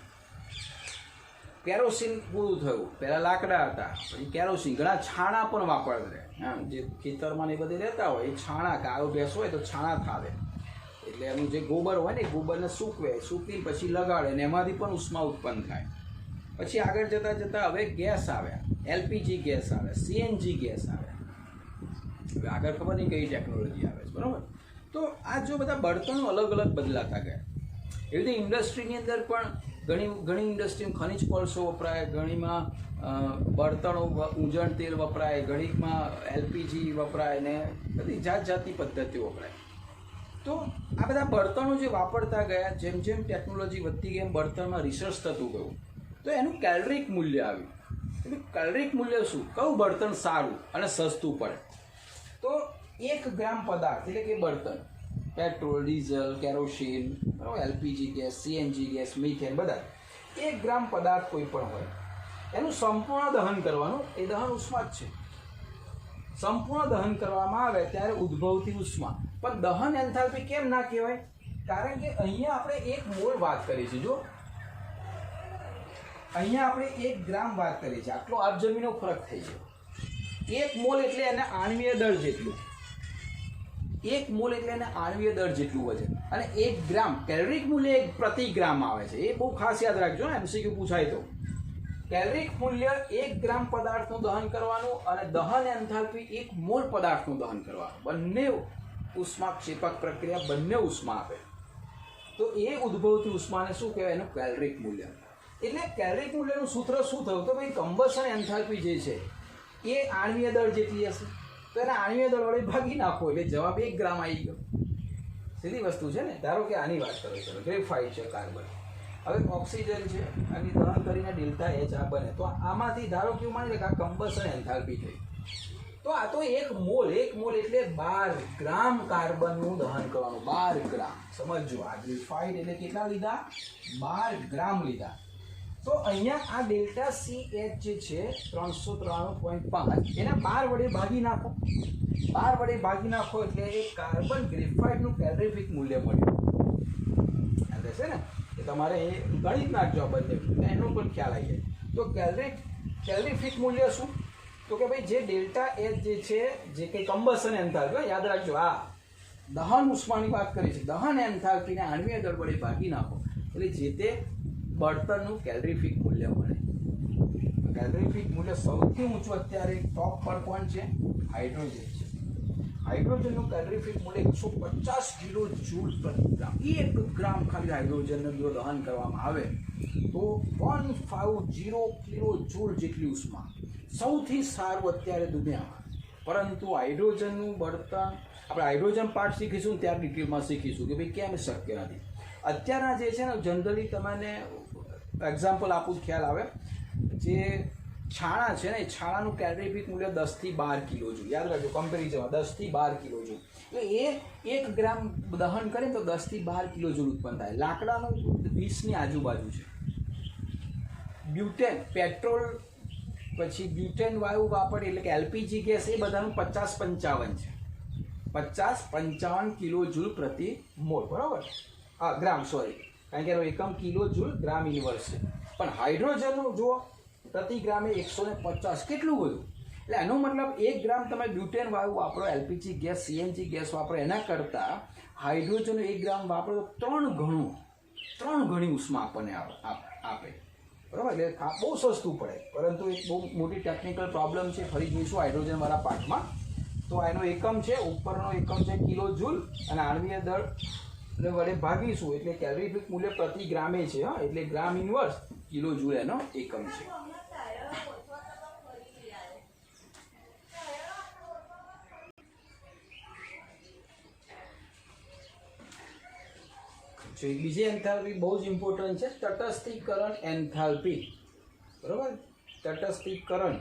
કેરોસીન પૂરું થયું, પહેલાં લાકડા હતા, પછી કેરોસીન. ઘણા છાણા પણ વાપરતા, હા, જે ખેતરમાં ને એ બધે રહેતા હોય એ છાણા, ગાયો ભેંસ હોય તો છાણા થાવે, એટલે એનું જે ગોબર હોય ને એ ગોબરને સૂકવીને પછી લગાડે ને એમાંથી પણ ઉષ્મા ઉત્પન્ન થાય. પછી આગળ જતાં હવે ગેસ આવ્યા, એલપીજી ગેસ આવે, સીએનજી ગેસ આવ્યા. હવે આગળ ખબર નહીં કઈ ટેકનોલોજી આવે છે, બરાબર. તો આ જો બધા બળતણો અલગ અલગ બદલાતા ગયા. એવી રીતે ઇન્ડસ્ટ્રીની અંદર પણ ઘણી ઇન્ડસ્ટ્રીમાં ખનિજ કોલસો વપરાય, ઘણીમાં બળતણો ઉજણ તેલ વપરાય, ઘણીમાં એલપીજી વપરાય ને બધી જાતની પદ્ધતિઓ વપરાય. તો આ બધા બળતણો જે વાપરતા ગયા, જેમ જેમ ટેકનોલોજી વધતી ગઈ એમ બળતણમાં રિસર્ચ થતું ગયું, તો એનું કેલરીક મૂલ્ય આવ્યું. એટલે કેલરીક મૂલ્ય શું, કયું બળતણ સારું અને સસ્તું પડે. તો 1 ગ્રામ પદાર્થ એટલે કે બળતણ, પેટ્રોલ, ડીઝલ, કેરોસીન, બરાબર, LPG gas, CNG gas, methane, બધા 1 ગ્રામ પદાર્થ કોઈ પણ હોય એનું સંપૂર્ણ દહન કરવાનું. એ દહન ઉષ્મા જ છે. સંપૂર્ણ દહન કરવામાં આવે ત્યારે ઉદ્ભવતી ઉષ્મા. પણ દહન એન્થાલ્પી કેમ ના કહેવાય? કારણ કે અહીંયા આપણે 1 મોલ વાત કરી છે. જો અહીંયા આપણે 1 ગ્રામ વાત કરી છે, આટલો આપ જમીનો ફરક થઈ ગયો. 1 મોલ એટલે એને આણ્વીય દળ જેટલું, 1 મોલ એટલે એને આણ્વીય દળ જેટલું વજન. અને 1 ગ્રામ કેલરીક મૂલ્ય 1 પ્રતિ ગ્રામ આવે છે. એ બહુ ખાસ યાદ રાખજો ને, એમસીક્યુ પૂછાય તો. કેલરીક મૂલ્ય 1 ગ્રામ પદાર્થનું દહન કરવાનું અને દહન એન્થાલ્પી 1 મોલ પદાર્થનું દહન કરવાનું. બંને ઉષ્માક્ષેપક પ્રક્રિયા, બંને ઉષ્મા આપે. તો એ ઉદ્ભવતી ઉષ્માને શું કહેવાય? એનું કેલરીક મૂલ્ય. એટલે કેલરીક મૂલ્યનું સૂત્ર શું થયું? તો ભાઈ કમ્બશન એન્થાલ્પી જે છે એ આણ્વીય દળ જેટલી હશે, તો એને આણ્વીય દળ વડે ભાગી નાખો એટલે જવાબ 1 ગ્રામ આવી ગયો. સીધી વસ્તુ છે ને. ધારો કે આની વાત કરો, ચલો ગ્રેફાઇટ છે, કાર્બન, હવે ઓક્સિજન છે, આની દહન કરીને ડેલ્ટા H આ બને. તો આમાંથી ધારો કે એવું માની લે કે આ કમ્બશન એન્થાલ્પી થઈ, તો આ તો 1 મોલ એટલે 12 ગ્રામ કાર્બનનું દહન કરવાનું. 12 ગ્રામ સમજો. આ ગ્રેફાઇટ એટલે કેટલા લીધા? 12 ગ્રામ લીધા. તો અહીંયા આ ડેલ્ટા CH જે છે 393.5 એને 12 વડે ભાગી નાખો. 12 વડે ભાગી નાખો એટલે એ કાર્બન ગ્રેફાઇટનું કેલરીફિક મૂલ્ય મળ્યું. યાદ છે ને? એ તમારે એ ગણિત નાખજો બંને, એનો પણ ખ્યાલ આવી જાય. તો કેલરીફિક મૂલ્ય શું? તો કે ભાઈ જે ડેલ્ટા H જે છે, જે કંઈ કમ્બશન એન્થાલ્પી, યાદ રાખજો, આ દહન ઉષ્માની વાત કરી છે. દહન એન્થાલ્પીને આણ્વીય દળ વડે ભાગી નાખો એટલે જે તે બળતણનું કેલરીફિક મૂલ્ય મળે. કેલરીફિક મૂલ્ય સૌથી ઊંચું અત્યારે ટોપ પર કોણ છે? હાઇડ્રોજન છે. હાઇડ્રોજનનું કેલરીફિક મૂલ્ય 150 કિલો જૂલ પ્રતિ ગ્રામ. 1 ગ્રામ ખાલી હાઇડ્રોજનનું જો દહન કરવામાં આવે તો 150 કિલો જૂલ જેટલી ઉષ્મા. સૌથી સારું અત્યારે દુનિયામાં. પરંતુ હાઇડ્રોજનનું બળતણ આપણે હાઇડ્રોજન પાર્ટ શીખીશું ત્યારે ડિટેલમાં શીખીશું કે ભાઈ કેમ શક્ય નથી. અત્યારના જે છે ને, જનરલી તમને એક્ઝામ્પલ આપું ખ્યાલ આવે, જે છાણા છે ને, એ છાણાનું કેલરીફિક મૂલ્ય 10 થી 12 કિલો જોયું. યાદ રાખજો, કમ્પેરિઝનમાં 10 થી 12 કિલો જોયું. એટલે એ 1 ગ્રામ દહન કરે તો 10 થી 12 કિલો જૂલ ઉત્પન્ન થાય. લાકડાનું 20ની આજુબાજુ છે. બ્યુટેન, પેટ્રોલ, પછી બ્યુટેન વાયુ વાપરે એટલે કે એલપીજી ગેસ, એ બધાનું 50-55 છે. 50-55 કિલો જૂલ પ્રતિ મોલ, બરાબર. ગ્રામ, સોરી, કારણ કે એનો એકમ કિલો જૂલ ગ્રામ ઇન્વર્સ છે. પણ હાઇડ્રોજનનું જુઓ પ્રતિ ગ્રામે 150, કેટલું બધું. એટલે એનો મતલબ 1 ગ્રામ તમે બ્યુટેન વાયુ વાપરો, એલપીજી ગેસ, સીએનજી ગેસ વાપરો, એના કરતાં હાઇડ્રોજન 1 ગ્રામ વાપરો તો 3 ગણી ઉષ્મા આપણને આપે. બરાબર, એટલે બહુ સસ્તું પડે, પરંતુ એક બહુ મોટી ટેકનિકલ પ્રોબ્લેમ છે, ફરી જોઈશું હાઇડ્રોજનવાળા પાઠમાં. તો એનો એકમ છે, ઉપરનો એકમ છે કિલો જૂલ, અને આણ્વીય દળને વડે ભાગીશું એટલે કેલોરીફિક મૂલ્ય પ્રતિ ગ્રામે છે. હા, એટલે ગ્રામ ઇન્વર્સ કિલો જૂલ એનો એકમ છે. જો એક બીજી એન્થાલ્પી બહુ જ ઇમ્પોર્ટન્ટ છે, તટસ્થીકરણ એન્થાલ્પી. બરાબર, તટસ્થીકરણ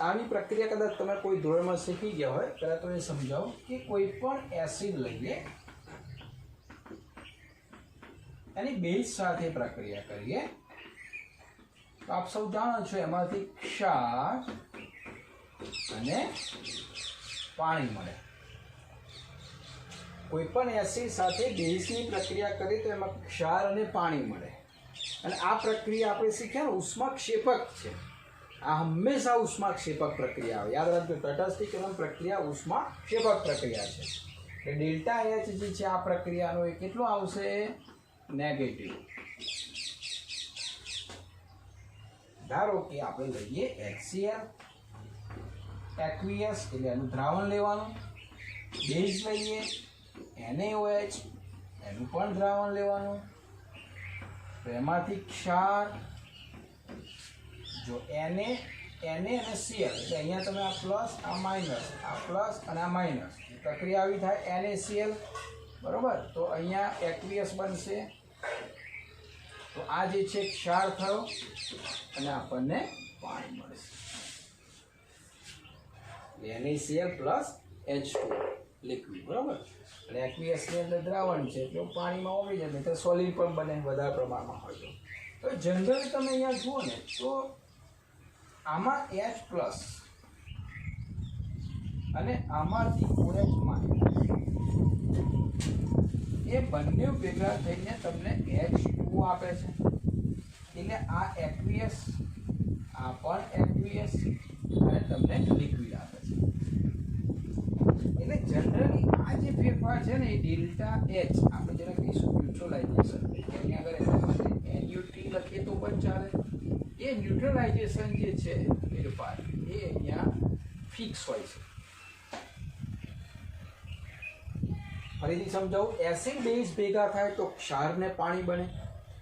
આની પ્રક્રિયા કદાચ તમે કોઈ ધોરણમાં શીખી ગયા હોય, પહેલાં તો એ સમજાવું કે કોઈ પણ એસિડ લઈએ, એની બેઝ સાથે પ્રક્રિયા કરીએ તો આપ સૌ જાણો છો એમાંથી ક્ષાર અને પાણી મળે. કોઈ પણ એસિડ સાથે બેઝની પ્રક્રિયા કરીએ તો એમાં ક્ષાર અને પાણી મળે. અને આ પ્રક્રિયા આપણે શીખ્યા ને ઉષ્માક્ષેપક છે. આ હંમેશા ઉષ્માક્ષેપક પ્રક્રિયા આવે, યાદ રાખજો. તટસ્થીકરણ પ્રક્રિયા ઉષ્માક્ષેપક પ્રક્રિયા છે. એટલે ડેલ્ટા એચ જે છે આ પ્રક્રિયાનો એ કેટલો આવશે? નેગેટિવ. ધારો કે આપણે લઈએ HCl, એક્વિયસ એટલે એનું દ્રાવણ લેવાનું, બેઝ લઈએ NaOH, એનું પણ દ્રાવણ લેવાનું. તો એમાંથી ક્ષાર, જો Na અને Cl, એટલે અહીંયા તમે આ પ્લસ, આ માઇનસ, આ પ્લસ અને આ માઇનસ, પ્રક્રિયા આવી થાય NaCl. બરોબર, તો અહીંયા એક્વિયસ બનશે. તો આ જે છે ક્ષાર થયો અને આપણને પાણી મળશે. NaCl plus H2 liquid. બરાબર, અને એક્વિયસની અંદર દ્રાવણ છે એટલે પાણીમાં ઓગળી જાય, તો સોલિડ પણ બને વધારે પ્રમાણમાં હોય તો. જનરલી તમે અહીંયા જુઓ ને તો આમાં H પ્લસ અને આમાંથી OH માઇનસ, એ બંને ભેગા થઈને તમને H2 આપે છે. એટલે આ એક્વિયસ, આ પણ એક્વિયસ, અને તમને લિક્વિડ આપે છે. એટલે જનરલી આ જે ફેરફાર છે ને એ ડેલ્ટા એચ, આપણે જેને કહીશું ન્યુટ્રલાઇઝેશન, એની આગળ એના માટે NUT લખીએ તો પણ ચાલે. એ ન્યુટ્રલાઇઝેશન જે છે ફેરફાર એ અહીંયા ફિક્સ હોય છે. ફરીથી સમજાવું, એસિડ બેઝ ભેગા થાય તો ક્ષાર ને પાણી બને,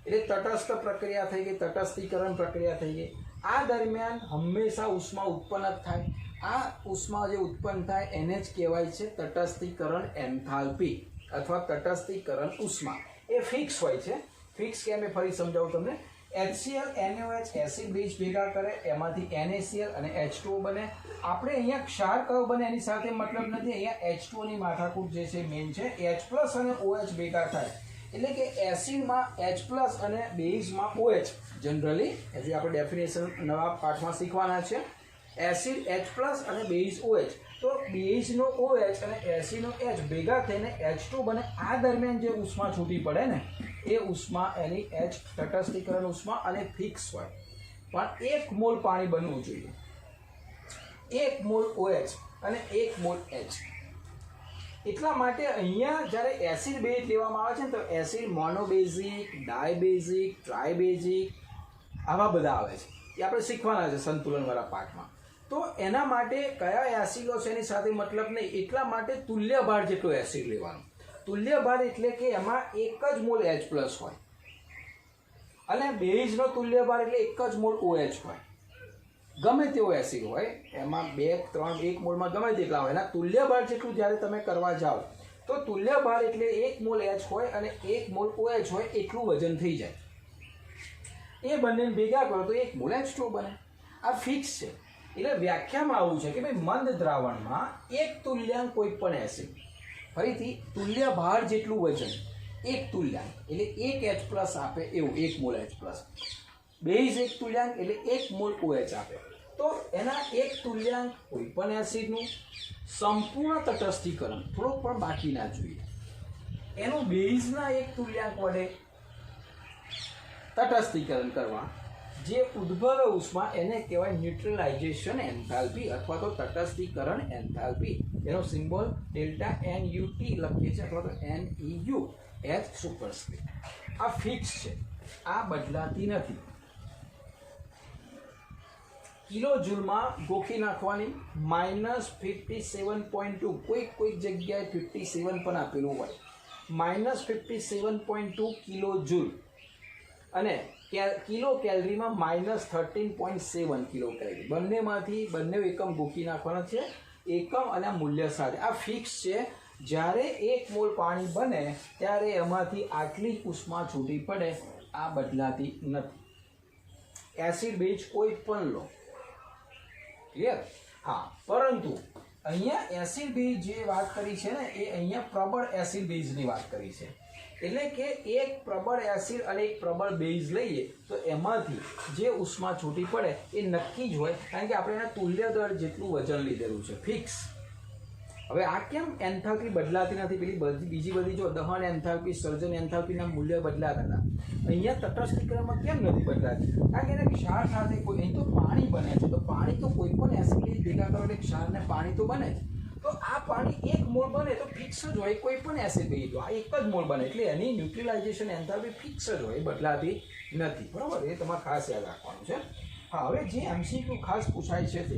એટલે તટસ્થ પ્રક્રિયા થઈ ગઈ, તટસ્થીકરણ પ્રક્રિયા થઈ ગઈ. આ દરમિયાન હંમેશા ઉષ્મા ઉત્પન્ન જ થાય. આ ઉષ્મા જે ઉત્પન્ન થાય એને જ કહેવાય છે તટસ્થીકરણ એન્થાલ્પી અથવા તટસ્થીકરણ ઉષ્મા. એ ફિક્સ હોય છે. ફિક્સ કેમ એ ફરી સમજાવું તમને. HCl, NaOH એસિડ બેઝ ભેગા કરે, એમાંથી NaCl અને H2O બને. આપણે અહીંયા ક્ષાર કયો બને એની સાથે મતલબ નથી, અહીંયા H2O ની માથાકૂટ જે છે મેઇન છે. H પ્લસ અને OH ભેગા થાય એટલે કે એસિડમાં H પ્લસ અને બેઝમાં OH. જનરલી હજી આપણે ડેફિનેશન નવા પાઠમાં શીખવાના છે. એસિડ H પ્લસ અને બેઝ OH, તો બેઝનો OH અને એસિડનો H ભેગા થઈને H2 બને. આ દરમિયાન જે ઉષ્મા છૂટી પડે ને એ ઉષ્મા એની H તટસ્થીકરણ ઉષ્મા અને ફિક્સ હોય. પણ 1 મોલ પાણી બનવું જોઈએ, 1 મોલ OH અને 1 મોલ H. એટલા માટે અહીંયા જ્યારે એસિડ બેઝ લેવામાં આવે છે ને તો એસિડ મોનોબેઝિક, ડાયબેઝિક, ટ્રાયબેઝિક આવા બધા આવે છે. એ આપણે શીખવાના છે સંતુલનવાળા પાઠમાં. તો એના માટે કયા એસિડો છે એની સાથે મતલબ નહીં, એટલા માટે તુલ્ય ભાર જેટલો એસિડ લેવાનો. તુલ્ય ભાર એટલે કે એમાં 1 જ મોલ H પ્લસ હોય અને બેઝનો તુલ્ય ભાર એટલે 1 જ મોલ OH હોય. ગમે તેવો એસિડ હોય એમાં 2, 3, 1 મોલમાં ગમે તેટલા હોય, એના તુલ્ય ભાર જેટલું જ્યારે તમે કરવા જાઓ તો તુલ્ય ભાર એટલે 1 મોલ H હોય અને 1 મોલ OH હોય એટલું વજન થઈ જાય. એ બંનેને ભેગા કરો તો 1 મોલ H2 બને. આ ફિક્સ છે. એટલે વ્યાખ્યામાં આવું છે કે ભાઈ મંદ દ્રાવણમાં 1 તુલ્યાંક કોઈ પણ એસિડ, ફરીથી તુલ્ય ભાર જેટલું વજન, 1 તુલ્યાંક એટલે 1 H પ્લસ આપે એવું 1 મોલ H પ્લસ. બેઝ 1 તુલ્યાંક એટલે 1 મોલ OH આપે. તો એના 1 તુલ્યાંક કોઈ પણ એસિડનું સંપૂર્ણ તટસ્થીકરણ થોડુંક પણ બાકી ના જોઈએ. એનું બેઝના એક તુલ્યાંક વડે તટસ્થીકરણ કરવા જે ઉદ્ભવે ઉષ્મા એને કહેવાય ન્યુટ્રલાઇઝેશન એન્થાલ્પી અથવા તો તટસ્થીકરણ એન્થાલ્પી. એનો સિમ્બોલ ડેલ્ટા NUT લખીએ છીએ અથવા તો NEU H સુપરસ્ક્રિપ્ટ. આ ફિક્સ છે, આ બદલાતી નથી. કિલો જૂલમાં ગોખી નાખવાની. -57.2, કોઈક જગ્યાએ 57 પણ આપેલું હોય. -57.2 કિલો જૂલ અને કિલો કેલરીમાં -13.7 કિલો કેલરી. બંને એકમ ગોખી નાખવાના છે, એકમ અને મૂલ્ય સાથે. આ ફિક્સ છે. જ્યારે 1 મોલ પાણી બને ત્યારે એમાંથી આટલી જ ઉષ્મા છૂટી પડે, આ બદલાતી નથી. એસિડ બેઝ કોઈ પણ લો, ક્લિયર? હા, પરંતુ અહીંયા એસિડ બેઝ જે વાત કરી છે ને એ અહીંયા પ્રબળ એસિડ બેઝની વાત કરી છે. એટલે કે એક પ્રબળ એસિડ અને એક પ્રબળ બેઝ લઈએ તો એમાંથી જે ઉષ્મા છૂટી પડે એ નક્કી જ હોય, કારણ કે આપણે એના તુલ્ય દળ જેટલું વજન લીધેલું છે, ફિક્સ. હવે આ કેમ એન્થાલ્પી બદલાતી નથી? બીજી બધી જો દહન એન્થાલ્પી, સર્જન એન્થાલ્પીના મૂલ્ય બદલાતા હતા. અહીંયા તટસ્થીકરણમાં કેમ નથી બદલાતી? કારણ કે એને ક્ષાર સાથે કોઈ, અહીં તો પાણી બને છે, તો પાણી તો કોઈ પણ એસિડ ભેગા કરો એટલે ક્ષારને પાણી તો બને જ. તો આ પાણી 1 મોલ બને તો ફિક્સ જ હોય, કોઈ પણ એસિડ બેઝ તો આ 1 જ મોલ બને એટલે એની ન્યુટ્રલાઇઝેશન એન્થાલ્પી ફિક્સ જ હોય, બદલાતી નથી. બરાબર? એ તમારે ખાસ યાદ રાખવાનું છે. હા, હવે જે MCQ ખાસ પૂછાય છે તે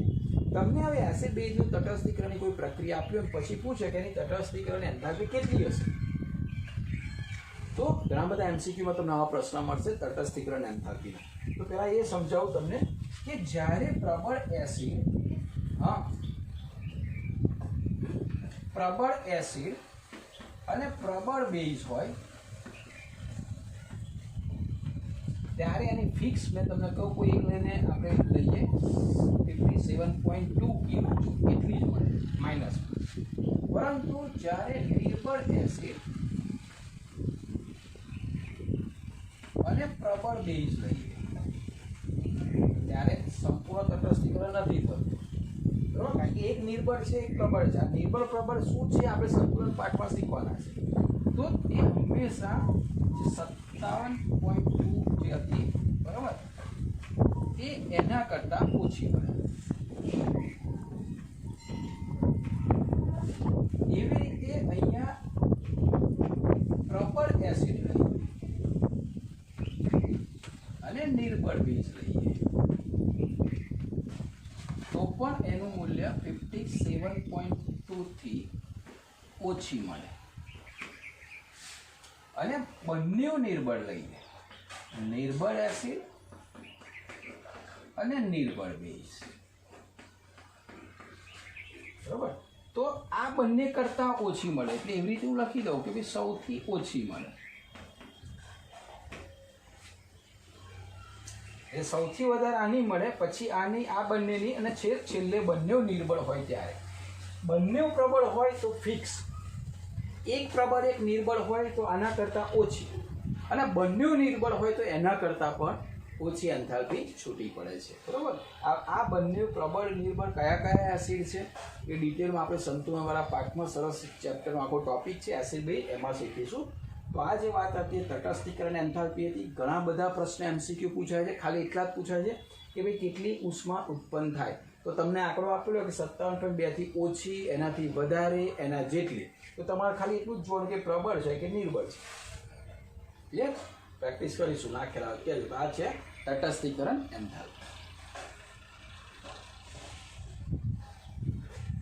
તમને હવે એસિડ બેઝનું તટસ્થીકરણની કોઈ પ્રક્રિયા આપી હોય પછી પૂછે કે એની તટસ્થીકરણ એન્થાલ્પી કેટલી હશે, તો ઘણા બધા MCQમાં તમને આવા પ્રશ્ન મળશે તટસ્થીકરણ એન્થાલ્પીના. તો પહેલાં એ સમજાવું તમને કે જ્યારે પ્રબળ એસિડ અને પ્રબળ બેઝ હોય ત્યારે એની ફિક્સ, મેં તમને કહું કોઈ એક લઈને આપણે લઈએ 57.2 કિલો એટલી જ મળે માઇનસ. પરંતુ જ્યારે નિર્બળ એસિડ અને પ્રબળ બેઝ લઈએ ત્યારે સંપૂર્ણ તટસ્થીકરણ નથી થતું. બરાબર? કારણ કે એક નિર્બળ છે, એક પ્રબળ છે. આ નિર્બળ પ્રબળ શું છે આપણે સંતુલન પાઠમાં શીખવાના છે. તો એ હંમેશા 57.2 જે હતી, બરાબર, એ એના કરતા ઓછી મળે. એવી રીતે અહીંયા પ્રબળ એસિડ લઈએ અને નિર્બળ બેઝ લઈએ તો પણ એનું મૂલ્ય 57.2 થી ઓછી મળે. અને બંને નિર્બળ લઈએ, નિર્બળ એસિડ અને નિર્બળ બેઝ, બરાબર, તો આ બંને કરતા ઓછી મળે. એટલે એવી રીતે હું લખી દઉં કે ભાઈ સૌથી ઓછી મળે. એ સૌથી વધારે આની મળે, પછી આની, આ બંનેની, અને છેલ્લે બંને નિર્બળ હોય ત્યારે. બંને પ્રબળ હોય તો ફિક્સ, એક પ્રબળ એક નિર્બળ હોય તો આના કરતાં ઓછી, અને બંને નિર્બળ હોય તો એના કરતાં પણ ઓછી એન્થાલ્પી છૂટી પડે છે. બરાબર? આ બંને પ્રબળ નિર્બળ કયા એસિડ છે એ ડિટેલમાં આપણે સંતુલનવાળા પાઠમાં સરસ ચેપ્ટરનો આખો ટોપિક છે એસિડ બેઝ, એમાં શીખીશું. તો આ જે વાત હતી તટસ્થીકરણ એન્થાલ્પી હતી. ઘણા બધા પ્રશ્ન MCQ પૂછાય છે, ખાલી એટલા જ પૂછાય છે કે ભાઈ કેટલી ઉષ્મા ઉત્પન્ન થાય. તો તમને આંકડો આપેલો કે 57.2 થી ઓછી, એનાથી વધારે, એના જેટલી. તો તમારે ખાલી એટલું જ જોવાનું કે પ્રબળ છે કે નિર્બળ છે. ક્લિયર? પ્રેક્ટિસ કરીશું. ના ખ્યાલ આવે આ છે તટસ્થીકરણ એન્થાલ્પી.